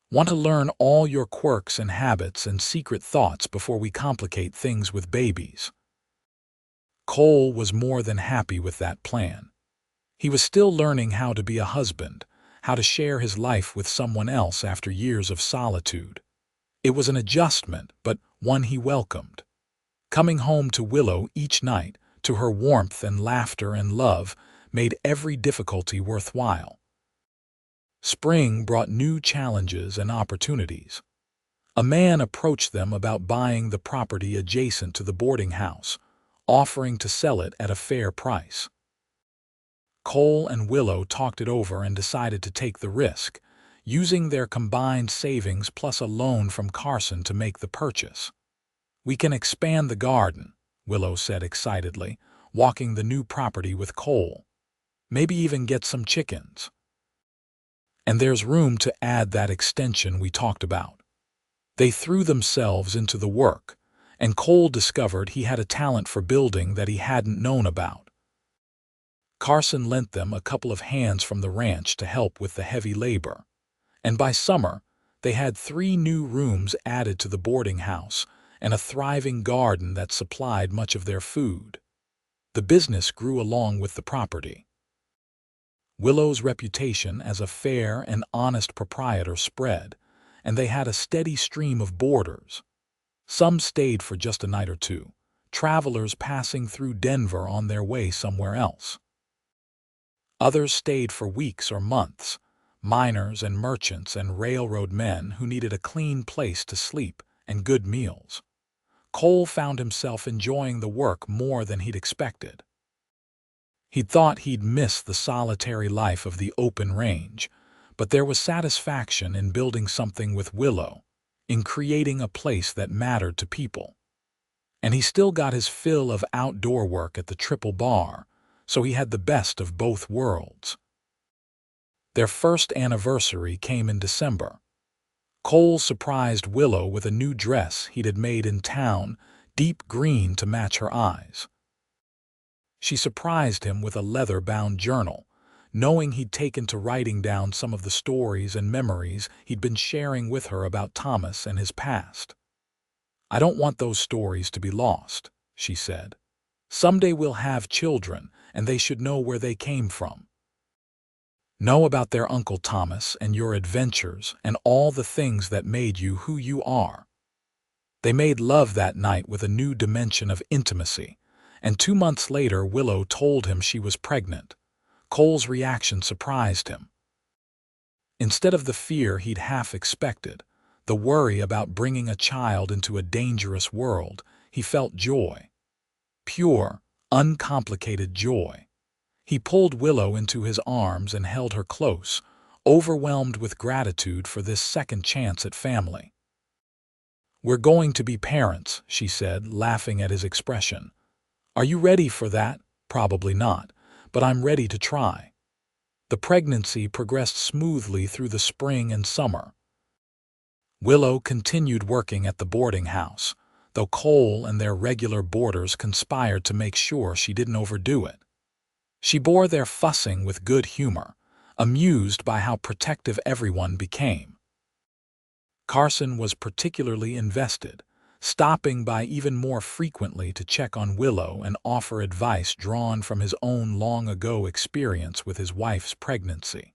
"Want to learn all your quirks and habits and secret thoughts before we complicate things with babies." Cole was more than happy with that plan. He was still learning how to be a husband, how to share his life with someone else after years of solitude. It was an adjustment, but one he welcomed. Coming home to Willow each night, to her warmth and laughter and love, made every difficulty worthwhile. Spring brought new challenges and opportunities. A man approached them about buying the property adjacent to the boarding house, offering to sell it at a fair price. Cole and Willow talked it over and decided to take the risk, using their combined savings plus a loan from Carson to make the purchase. "We can expand the garden," Willow said excitedly, walking the new property with Cole. "Maybe even get some chickens. And there's room to add that extension we talked about." They threw themselves into the work, and Cole discovered he had a talent for building that he hadn't known about. Carson lent them a couple of hands from the ranch to help with the heavy labor, and by summer they had 3 new rooms added to the boarding house and a thriving garden that supplied much of their food. The business grew along with the property. Willow's reputation as a fair and honest proprietor spread, and they had a steady stream of boarders. Some stayed for just a night or two, travelers passing through Denver on their way somewhere else. Others stayed for weeks or months, miners and merchants and railroad men who needed a clean place to sleep and good meals. Cole found himself enjoying the work more than he'd expected. He'd thought he'd miss the solitary life of the open range, but there was satisfaction in building something with Willow, in creating a place that mattered to people. And he still got his fill of outdoor work at the Triple Bar, so he had the best of both worlds. Their first anniversary came in December. Cole surprised Willow with a new dress he'd had made in town, deep green to match her eyes. She surprised him with a leather-bound journal, knowing he'd taken to writing down some of the stories and memories he'd been sharing with her about Thomas and his past. "I don't want those stories to be lost," she said. "Someday we'll have children, and they should know where they came from." Know about their Uncle Thomas and your adventures and all the things that made you who you are. They made love that night with a new dimension of intimacy, and 2 months later Willow told him she was pregnant. Cole's reaction surprised him. Instead of the fear he'd half expected, the worry about bringing a child into a dangerous world, he felt joy. Pure, uncomplicated joy. He pulled Willow into his arms and held her close, overwhelmed with gratitude for this second chance at family. "We're going to be parents," she said, laughing at his expression. "Are you ready for that? Probably not, but I'm ready to try." The pregnancy progressed smoothly through the spring and summer. Willow continued working at the boarding house, though Cole and their regular boarders conspired to make sure she didn't overdo it. She bore their fussing with good humor, amused by how protective everyone became. Carson was particularly invested, stopping by even more frequently to check on Willow and offer advice drawn from his own long-ago experience with his wife's pregnancy.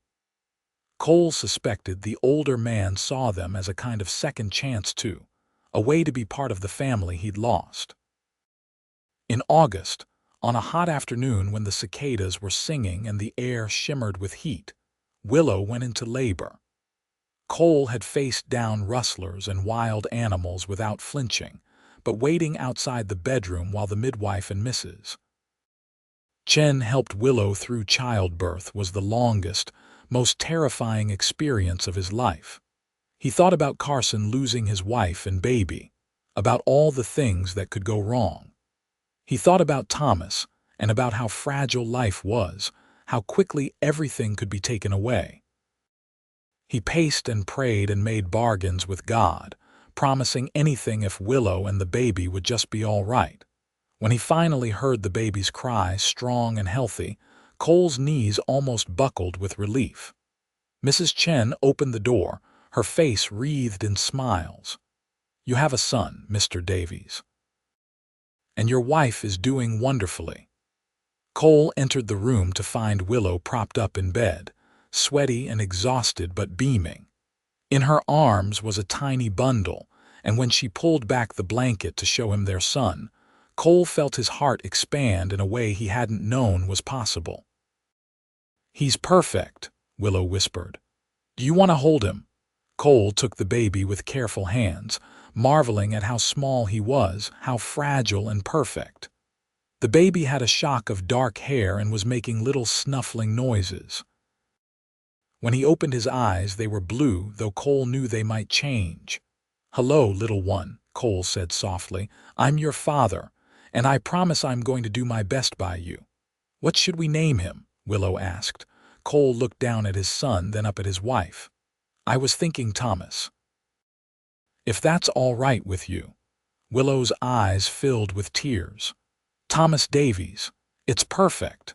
Cole suspected the older man saw them as a kind of second chance too, a way to be part of the family he'd lost. In August, on a hot afternoon when the cicadas were singing and the air shimmered with heat, Willow went into labor. Cole had faced down rustlers and wild animals without flinching, but waiting outside the bedroom while the midwife and Mrs. Chen helped Willow through childbirth was the longest, most terrifying experience of his life. He thought about Carson losing his wife and baby, about all the things that could go wrong. He thought about Thomas and about how fragile life was, how quickly everything could be taken away. He paced and prayed and made bargains with God, promising anything if Willow and the baby would just be all right. When he finally heard the baby's cry, strong and healthy, Cole's knees almost buckled with relief. Mrs. Chen opened the door, her face wreathed in smiles. "You have a son, Mr. Davies. And your wife is doing wonderfully." Cole entered the room to find Willow propped up in bed, sweaty and exhausted but beaming. In her arms was a tiny bundle, and when she pulled back the blanket to show him their son, Cole felt his heart expand in a way he hadn't known was possible. "He's perfect," Willow whispered. "Do you want to hold him?" Cole took the baby with careful hands, marveling at how small he was, how fragile and perfect. The baby had a shock of dark hair and was making little snuffling noises. When he opened his eyes, they were blue, though Cole knew they might change. "Hello, little one," Cole said softly. "I'm your father, and I promise I'm going to do my best by you." "What should we name him?" Willow asked. Cole looked down at his son, then up at his wife. "I was thinking Thomas." "If that's all right with you." Willow's eyes filled with tears. "Thomas Davies. It's perfect."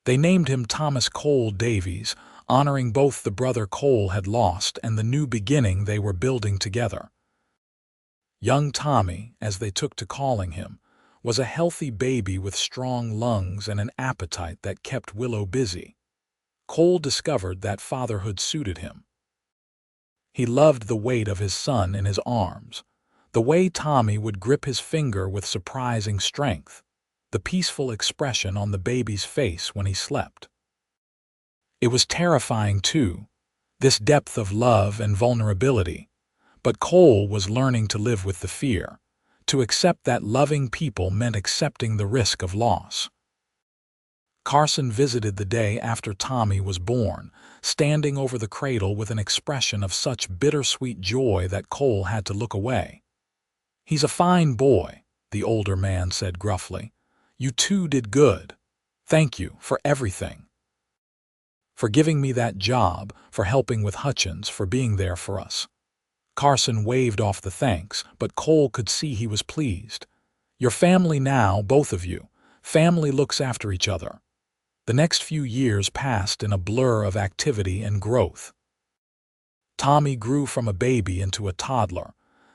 They named him Thomas Cole Davies, honoring both the brother Cole had lost and the new beginning they were building together. Young Tommy, as they took to calling him, was a healthy baby with strong lungs and an appetite that kept Willow busy. Cole discovered that fatherhood suited him. He loved the weight of his son in his arms, the way Tommy would grip his finger with surprising strength, the peaceful expression on the baby's face when he slept. It was terrifying, too, this depth of love and vulnerability, but Cole was learning to live with the fear. To accept that loving people meant accepting the risk of loss. Carson visited the day after Tommy was born, standing over the cradle with an expression of such bittersweet joy that Cole had to look away. "He's a fine boy," the older man said gruffly. "You two did good. Thank you for everything. For giving me that job, for helping with Hutchins, for being there for us." Carson waved off the thanks, but Cole could see he was pleased. "You're family now, both of you. Family looks after each other." The next few years passed in a blur of activity and growth. Tommy grew from a baby into a toddler,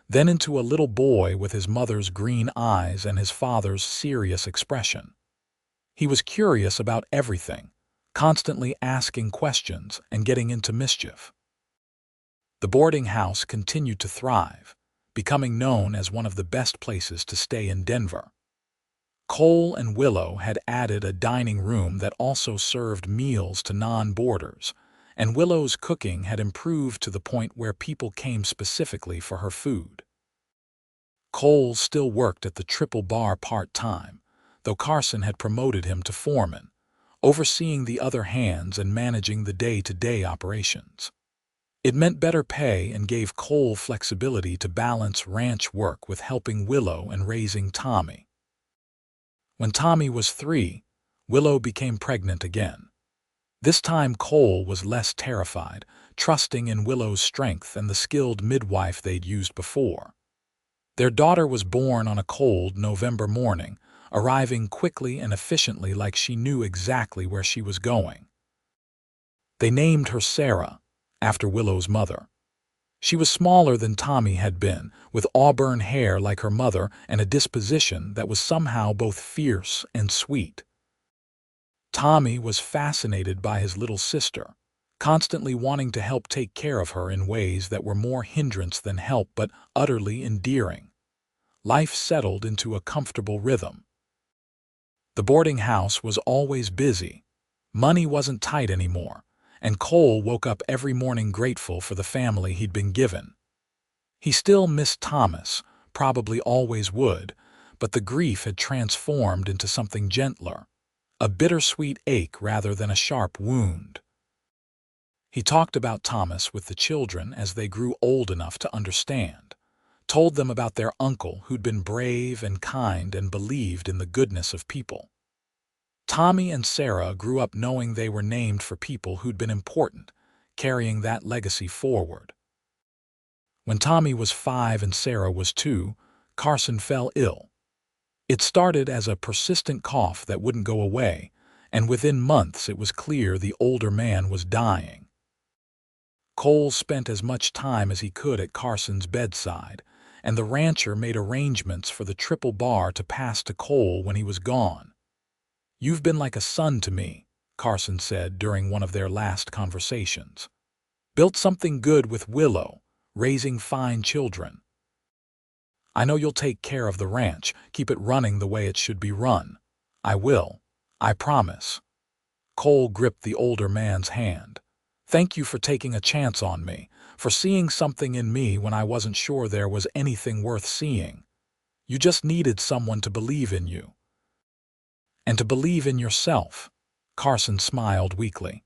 then into a little boy with his mother's green eyes and his father's serious expression. He was curious about everything, constantly asking questions and getting into mischief. The boarding house continued to thrive, becoming known as one of the best places to stay in Denver. Cole and Willow had added a dining room that also served meals to non-boarders, and Willow's cooking had improved to the point where people came specifically for her food. Cole still worked at the Triple Bar part-time, though Carson had promoted him to foreman, overseeing the other hands and managing the day-to-day operations. It meant better pay and gave Cole flexibility to balance ranch work with helping Willow and raising Tommy. When Tommy was 3, Willow became pregnant again. This time Cole was less terrified, trusting in Willow's strength and the skilled midwife they'd used before. Their daughter was born on a cold November morning, arriving quickly and efficiently like she knew exactly where she was going. They named her Sarah, after Willow's mother. She was smaller than Tommy had been, with auburn hair like her mother and a disposition that was somehow both fierce and sweet. Tommy was fascinated by his little sister, constantly wanting to help take care of her in ways that were more hindrance than help but utterly endearing. Life settled into a comfortable rhythm. The boarding house was always busy. Money wasn't tight anymore, and Cole woke up every morning grateful for the family he'd been given. He still missed Thomas, probably always would, but the grief had transformed into something gentler, a bittersweet ache rather than a sharp wound. He talked about Thomas with the children as they grew old enough to understand, told them about their uncle who'd been brave and kind and believed in the goodness of people. Tommy and Sarah grew up knowing they were named for people who'd been important, carrying that legacy forward. When Tommy was 5 and Sarah was 2, Carson fell ill. It started as a persistent cough that wouldn't go away, and within months it was clear the older man was dying. Cole spent as much time as he could at Carson's bedside, and the rancher made arrangements for the Triple Bar to pass to Cole when he was gone. "You've been like a son to me," Carson said during one of their last conversations. "Built something good with Willow, raising fine children. I know you'll take care of the ranch, keep it running the way it should be run. I will. I promise." Cole gripped the older man's hand. "Thank you for taking a chance on me, for seeing something in me when I wasn't sure there was anything worth seeing. You just needed someone to believe in you. And to believe in yourself." Carson smiled weakly.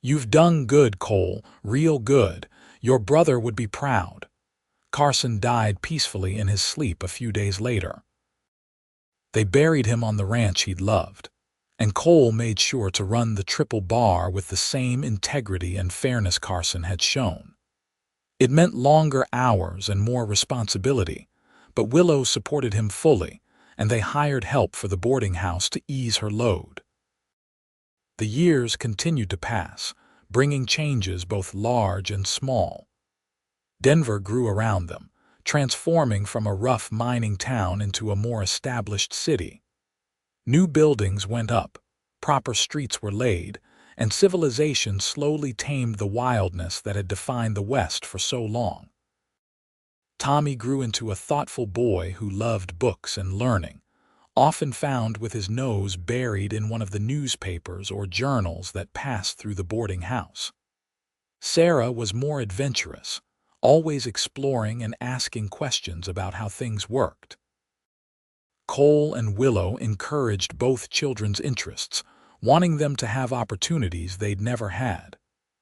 "You've done good, Cole, real good. Your brother would be proud." Carson died peacefully in his sleep a few days later. They buried him on the ranch he'd loved, and Cole made sure to run the Triple Bar with the same integrity and fairness Carson had shown. It meant longer hours and more responsibility, but Willow supported him fully, and they hired help for the boarding house to ease her load. The years continued to pass, bringing changes both large and small. Denver grew around them, transforming from a rough mining town into a more established city. New buildings went up, proper streets were laid, and civilization slowly tamed the wildness that had defined the West for so long. Tommy grew into a thoughtful boy who loved books and learning, often found with his nose buried in one of the newspapers or journals that passed through the boarding house. Sarah was more adventurous, always exploring and asking questions about how things worked. Cole and Willow encouraged both children's interests, wanting them to have opportunities they'd never had.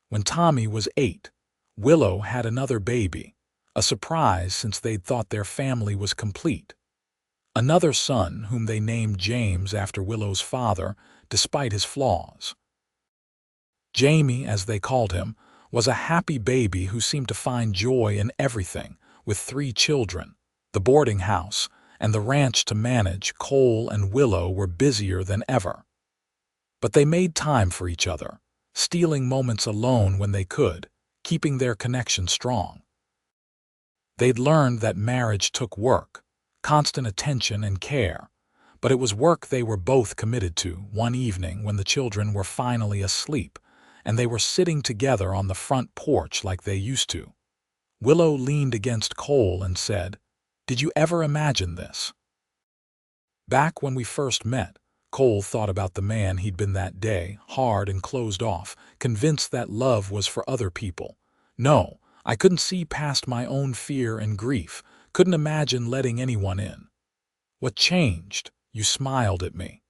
When Tommy was 8, Willow had another baby, a surprise since they'd thought their family was complete. Another son whom they named James after Willow's father, despite his flaws. Jamie, as they called him, was a happy baby who seemed to find joy in everything. With 3 children, the boarding house, and the ranch to manage, Cole and Willow were busier than ever. But they made time for each other, stealing moments alone when they could, keeping their connection strong. They'd learned that marriage took work, constant attention and care, But it was work they were both committed to one evening when the children were finally asleep, and they were sitting together on the front porch like they used to. Willow leaned against Cole and said, "Did you ever imagine this?" Back when we first met, Cole thought about the man he'd been that day, hard and closed off, convinced that love was for other people. No, I couldn't see past my own fear and grief, couldn't imagine letting anyone in. What changed? You smiled at me.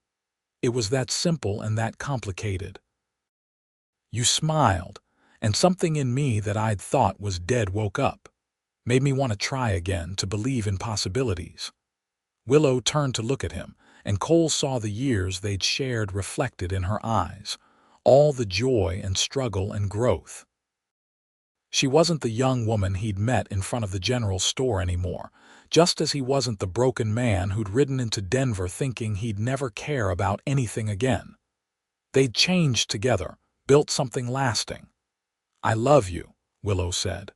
It was that simple and that complicated. You smiled, and something in me that I'd thought was dead woke up, made me want to try again, to believe in possibilities. Willow turned to look at him, and Cole saw the years they'd shared reflected in her eyes, all the joy and struggle and growth. She wasn't the young woman he'd met in front of the general store anymore, just as he wasn't the broken man who'd ridden into Denver thinking he'd never care about anything again. They'd changed together, built something lasting. "I love you," Willow said.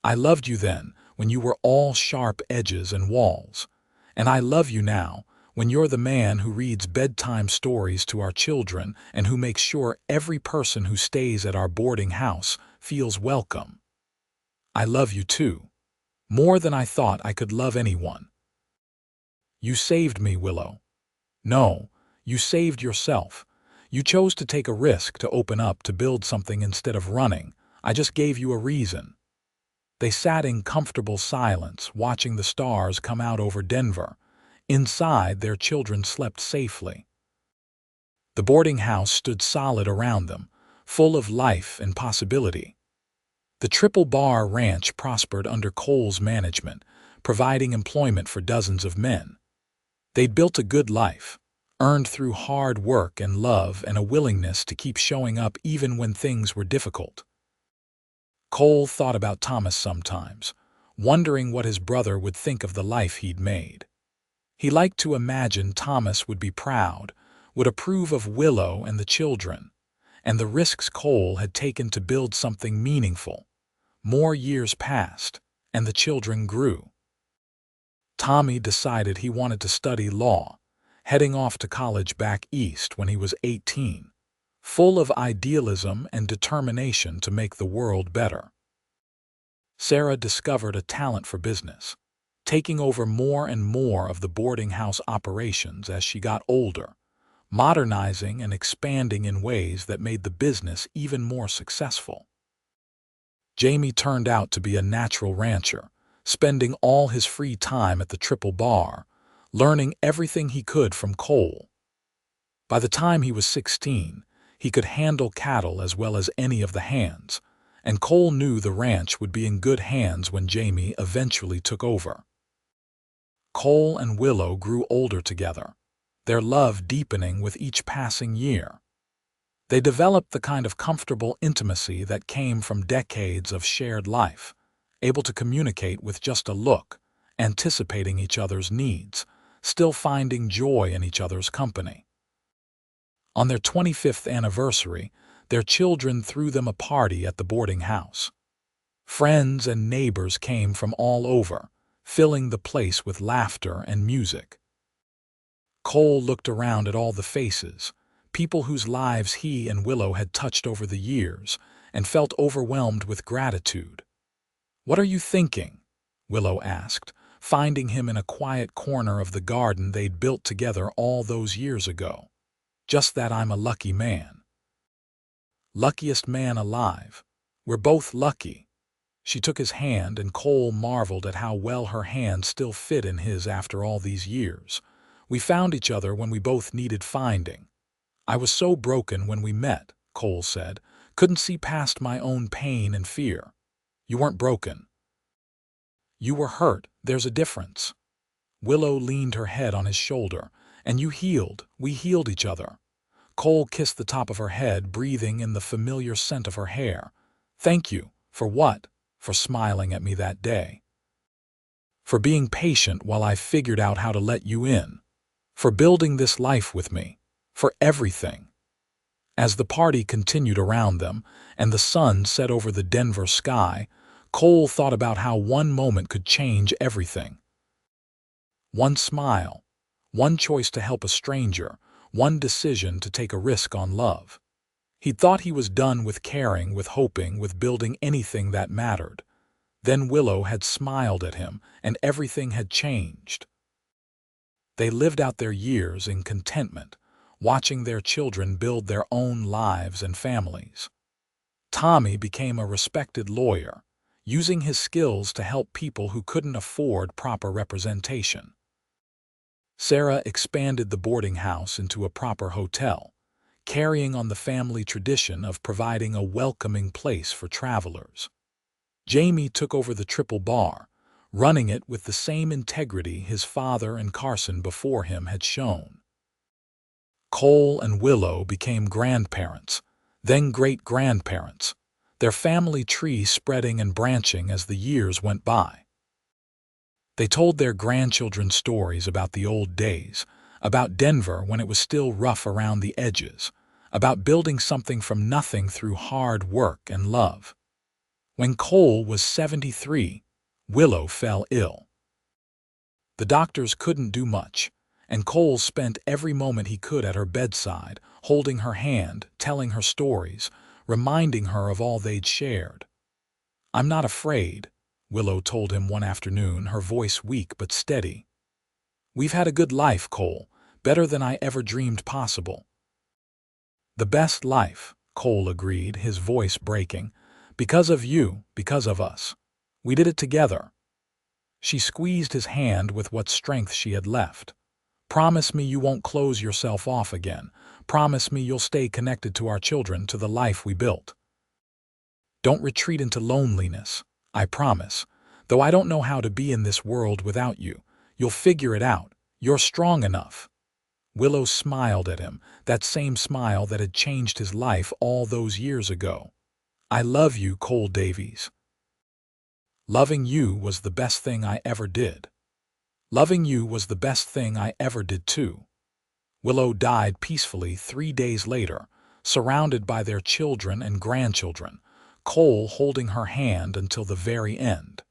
"I loved you then, when you were all sharp edges and walls. And I love you now, when you're the man who reads bedtime stories to our children and who makes sure every person who stays at our boarding house feels welcome. I love you too, more than I thought I could love anyone." "You saved me, Willow." "No, you saved yourself. You chose to take a risk, to open up, to build something instead of running. I just gave you a reason." They sat in comfortable silence, watching the stars come out over Denver. Inside, their children slept safely. The boarding house stood solid around them, full of life and possibility. The Triple Bar Ranch prospered under Cole's management, providing employment for dozens of men. They'd built a good life, earned through hard work and love and a willingness to keep showing up even when things were difficult. Cole thought about Thomas sometimes, wondering what his brother would think of the life he'd made. He liked to imagine Thomas would be proud, would approve of Willow and the children, and the risks Cole had taken to build something meaningful. More years passed, and the children grew. Tommy decided he wanted to study law, heading off to college back east when he was 18. Full of idealism and determination to make the world better. Sarah discovered a talent for business, taking over more and more of the boarding house operations as she got older, modernizing and expanding in ways that made the business even more successful. Jamie turned out to be a natural rancher, spending all his free time at the Triple Bar, learning everything he could from Cole. By the time he was 16, he could handle cattle as well as any of the hands, and Cole knew the ranch would be in good hands when Jamie eventually took over. Cole and Willow grew older together, their love deepening with each passing year. They developed the kind of comfortable intimacy that came from decades of shared life, able to communicate with just a look, anticipating each other's needs, still finding joy in each other's company. On their 25th anniversary, their children threw them a party at the boarding house. Friends and neighbors came from all over, filling the place with laughter and music. Cole looked around at all the faces, people whose lives he and Willow had touched over the years, and felt overwhelmed with gratitude. "What are you thinking?" Willow asked, finding him in a quiet corner of the garden they'd built together all those years ago. "Just that I'm a lucky man." "Luckiest man alive. We're both lucky." She took his hand, and Cole marveled at how well her hand still fit in his after all these years. "We found each other when we both needed finding." "I was so broken when we met," Cole said. "Couldn't see past my own pain and fear." "You weren't broken. You were hurt. There's a difference." Willow leaned her head on his shoulder. "And you healed. We healed each other." Cole kissed the top of her head, breathing in the familiar scent of her hair. "Thank you." "For what?" "For smiling at me that day. For being patient while I figured out how to let you in. For building this life with me. For everything." As the party continued around them, and the sun set over the Denver sky, Cole thought about how one moment could change everything. One smile, one choice to help a stranger, one decision to take a risk on love. He thought he was done with caring, with hoping, with building anything that mattered. Then Willow had smiled at him, and everything had changed. They lived out their years in contentment, watching their children build their own lives and families. Tommy became a respected lawyer, using his skills to help people who couldn't afford proper representation. Sarah expanded the boarding house into a proper hotel, carrying on the family tradition of providing a welcoming place for travelers. Jamie took over the Triple Bar, running it with the same integrity his father and Carson before him had shown. Cole and Willow became grandparents, then great-grandparents, their family tree spreading and branching as the years went by. They told their grandchildren stories about the old days, about Denver when it was still rough around the edges, about building something from nothing through hard work and love. When Cole was 73, Willow fell ill. The doctors couldn't do much, and Cole spent every moment he could at her bedside, holding her hand, telling her stories, reminding her of all they'd shared. "I'm not afraid," Willow told him one afternoon, her voice weak but steady. "We've had a good life, Cole, better than I ever dreamed possible." "The best life," Cole agreed, his voice breaking. "Because of you, because of us. We did it together." She squeezed his hand with what strength she had left. "Promise me you won't close yourself off again. Promise me you'll stay connected to our children, to the life we built. Don't retreat into loneliness, I promise. Though I don't know how to be in this world without you. You'll figure it out. You're strong enough." Willow smiled at him, that same smile that had changed his life all those years ago. "I love you, Cole Davies. Loving you was the best thing I ever did. Loving you was the best thing I ever did too." Willow died peacefully 3 days later, surrounded by their children and grandchildren, Cole holding her hand until the very end.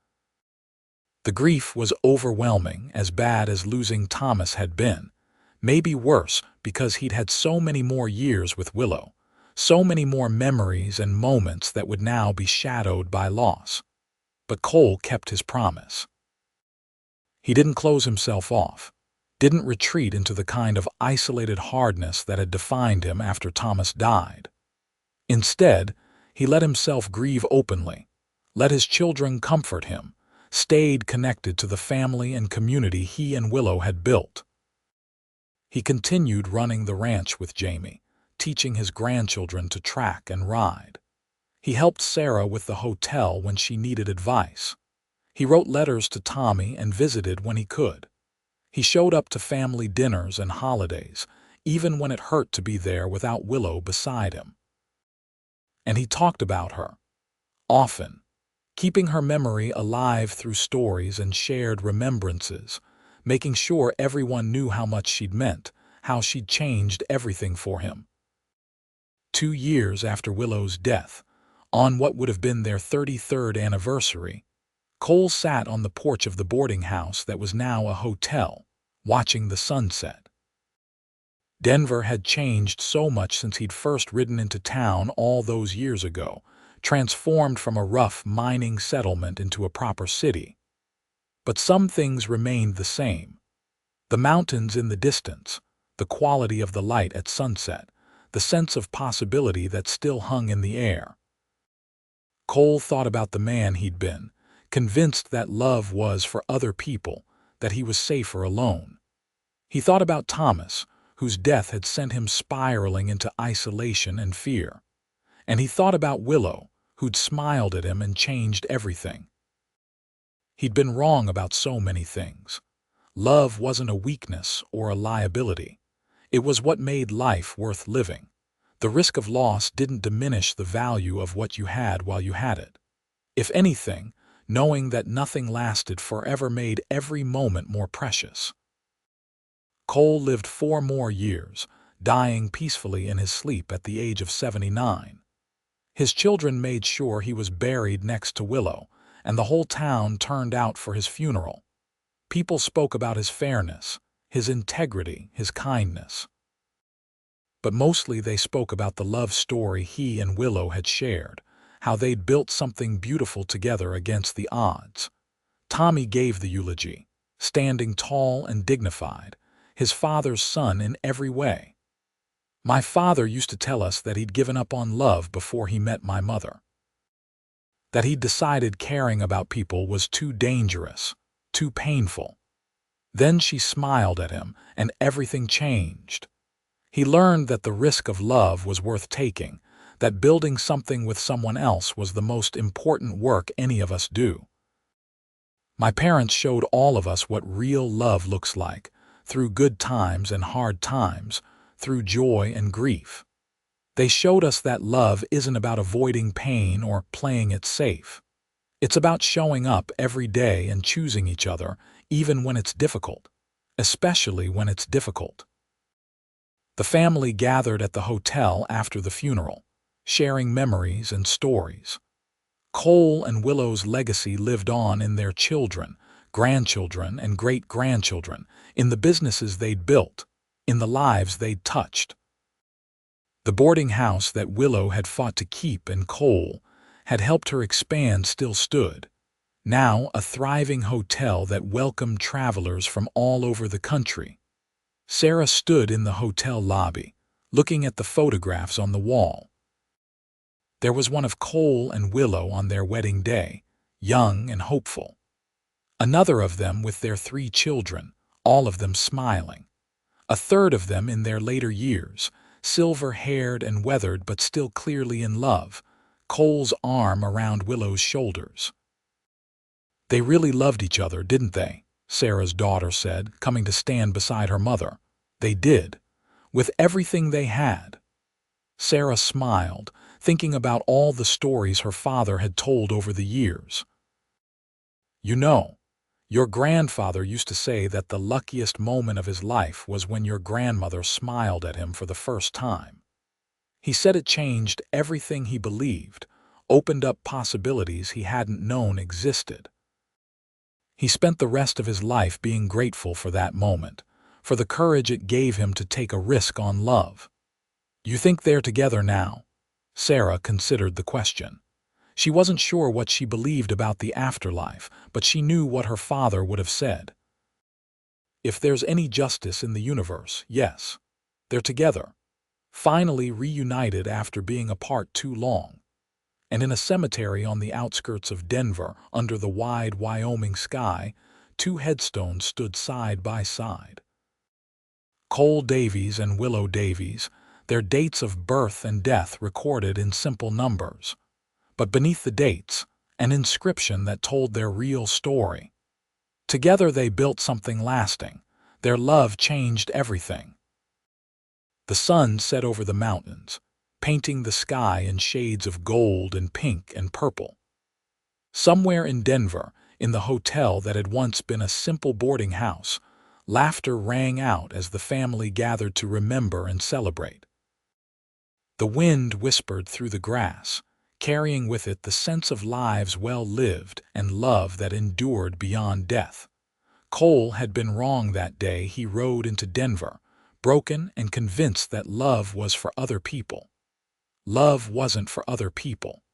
The grief was overwhelming, as bad as losing Thomas had been. Maybe worse, because he'd had so many more years with Willow, so many more memories and moments that would now be shadowed by loss. But Cole kept his promise. He didn't close himself off, didn't retreat into the kind of isolated hardness that had defined him after Thomas died. Instead, he let himself grieve openly, let his children comfort him, stayed connected to the family and community he and Willow had built. He continued running the ranch with Jamie, teaching his grandchildren to track and ride. He helped Sarah with the hotel when she needed advice. He wrote letters to Tommy and visited when he could. He showed up to family dinners and holidays, even when it hurt to be there without Willow beside him. And he talked about her, often, keeping her memory alive through stories and shared remembrances, making sure everyone knew how much she'd meant, how she'd changed everything for him. 2 years after Willow's death, on what would have been their 33rd anniversary, Cole sat on the porch of the boarding house that was now a hotel, watching the sunset. Denver had changed so much since he'd first ridden into town all those years ago, transformed from a rough mining settlement into a proper city. But some things remained the same. The mountains in the distance, the quality of the light at sunset, the sense of possibility that still hung in the air. Cole thought about the man he'd been, convinced that love was for other people, that he was safer alone. He thought about Thomas, whose death had sent him spiraling into isolation and fear. And he thought about Willow, who'd smiled at him and changed everything. He'd been wrong about so many things. Love wasn't a weakness or a liability. It was what made life worth living. The risk of loss didn't diminish the value of what you had while you had it. If anything, knowing that nothing lasted forever made every moment more precious. Cole lived 4 more years, dying peacefully in his sleep at the age of 79. His children made sure he was buried next to Willow, and the whole town turned out for his funeral. People spoke about his fairness, his integrity, his kindness. But mostly they spoke about the love story he and Willow had shared, how they'd built something beautiful together against the odds. Tommy gave the eulogy, standing tall and dignified, his father's son in every way. "My father used to tell us that he'd given up on love before he met my mother. That he'd decided caring about people was too dangerous, too painful. Then she smiled at him, and everything changed. He learned that the risk of love was worth taking, that building something with someone else was the most important work any of us do. My parents showed all of us what real love looks like, through good times and hard times, through joy and grief. They showed us that love isn't about avoiding pain or playing it safe. It's about showing up every day and choosing each other, even when it's difficult, especially when it's difficult." The family gathered at the hotel after the funeral, sharing memories and stories. Cole and Willow's legacy lived on in their children, grandchildren, and great-grandchildren, in the businesses they'd built, in the lives they'd touched. The boarding house that Willow had fought to keep and Cole had helped her expand still stood, now a thriving hotel that welcomed travelers from all over the country. Sarah stood in the hotel lobby, looking at the photographs on the wall. There was one of Cole and Willow on their wedding day, young and hopeful. Another of them with their 3 children, all of them smiling. A third of them in their later years, silver-haired and weathered but still clearly in love, Cole's arm around Willow's shoulders. "They really loved each other, didn't they?" Sarah's daughter said, coming to stand beside her mother. "They did, with everything they had." Sarah smiled, thinking about all the stories her father had told over the years. "You know, your grandfather used to say that the luckiest moment of his life was when your grandmother smiled at him for the first time. He said it changed everything he believed, opened up possibilities he hadn't known existed. He spent the rest of his life being grateful for that moment, for the courage it gave him to take a risk on love." "You think they're together now?" Sarah considered the question. She wasn't sure what she believed about the afterlife, but she knew what her father would have said. "If there's any justice in the universe, yes. They're together, finally reunited after being apart too long. And in a cemetery on the outskirts of Denver, under the wide Wyoming sky, 2 headstones stood side by side. Cole Davies and Willow Davies, their dates of birth and death recorded in simple numbers. But beneath the dates, an inscription that told their real story. Together they built something lasting. Their love changed everything. The sun set over the mountains, painting the sky in shades of gold and pink and purple. Somewhere in Denver, in the hotel that had once been a simple boarding house, laughter rang out as the family gathered to remember and celebrate. The wind whispered through the grass, carrying with it the sense of lives well lived and love that endured beyond death. Cole had been wrong that day he rode into Denver, broken and convinced that love was for other people. Love wasn't for other people.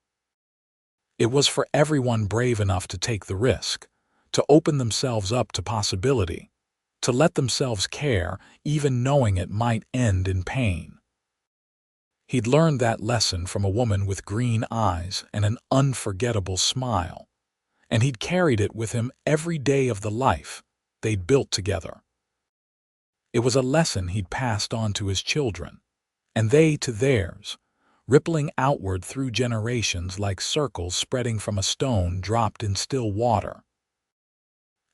It was for everyone brave enough to take the risk, to open themselves up to possibility, to let themselves care, even knowing it might end in pain. He'd learned that lesson from a woman with green eyes and an unforgettable smile, and he'd carried it with him every day of the life they'd built together. It was a lesson he'd passed on to his children, and they to theirs, rippling outward through generations like circles spreading from a stone dropped in still water.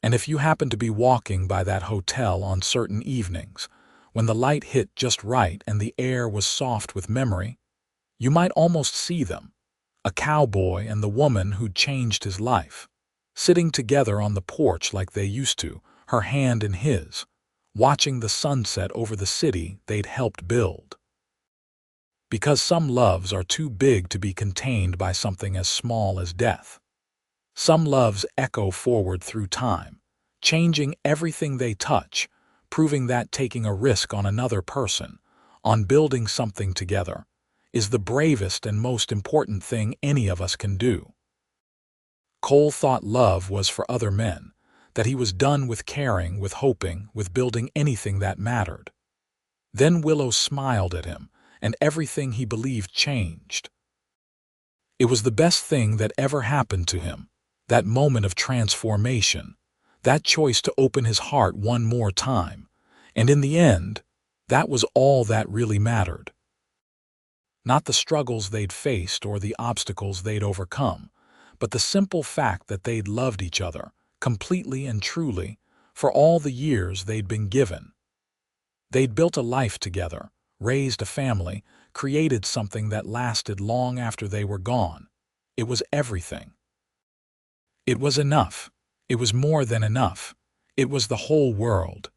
And if you happened to be walking by that hotel on certain evenings, when the light hit just right and the air was soft with memory, you might almost see them, a cowboy and the woman who'd changed his life, sitting together on the porch like they used to, her hand in his, watching the sunset over the city they'd helped build. Because some loves are too big to be contained by something as small as death. Some loves echo forward through time, changing everything they touch, proving that taking a risk on another person, on building something together, is the bravest and most important thing any of us can do. Cole thought love was for other men, that he was done with caring, with hoping, with building anything that mattered. Then Willow smiled at him, and everything he believed changed. It was the best thing that ever happened to him, that moment of transformation, that choice to open his heart one more time, and in the end, that was all that really mattered. Not the struggles they'd faced or the obstacles they'd overcome, but the simple fact that they'd loved each other, completely and truly, for all the years they'd been given. They'd built a life together, raised a family, created something that lasted long after they were gone. It was everything. It was enough. It was more than enough. It was the whole world.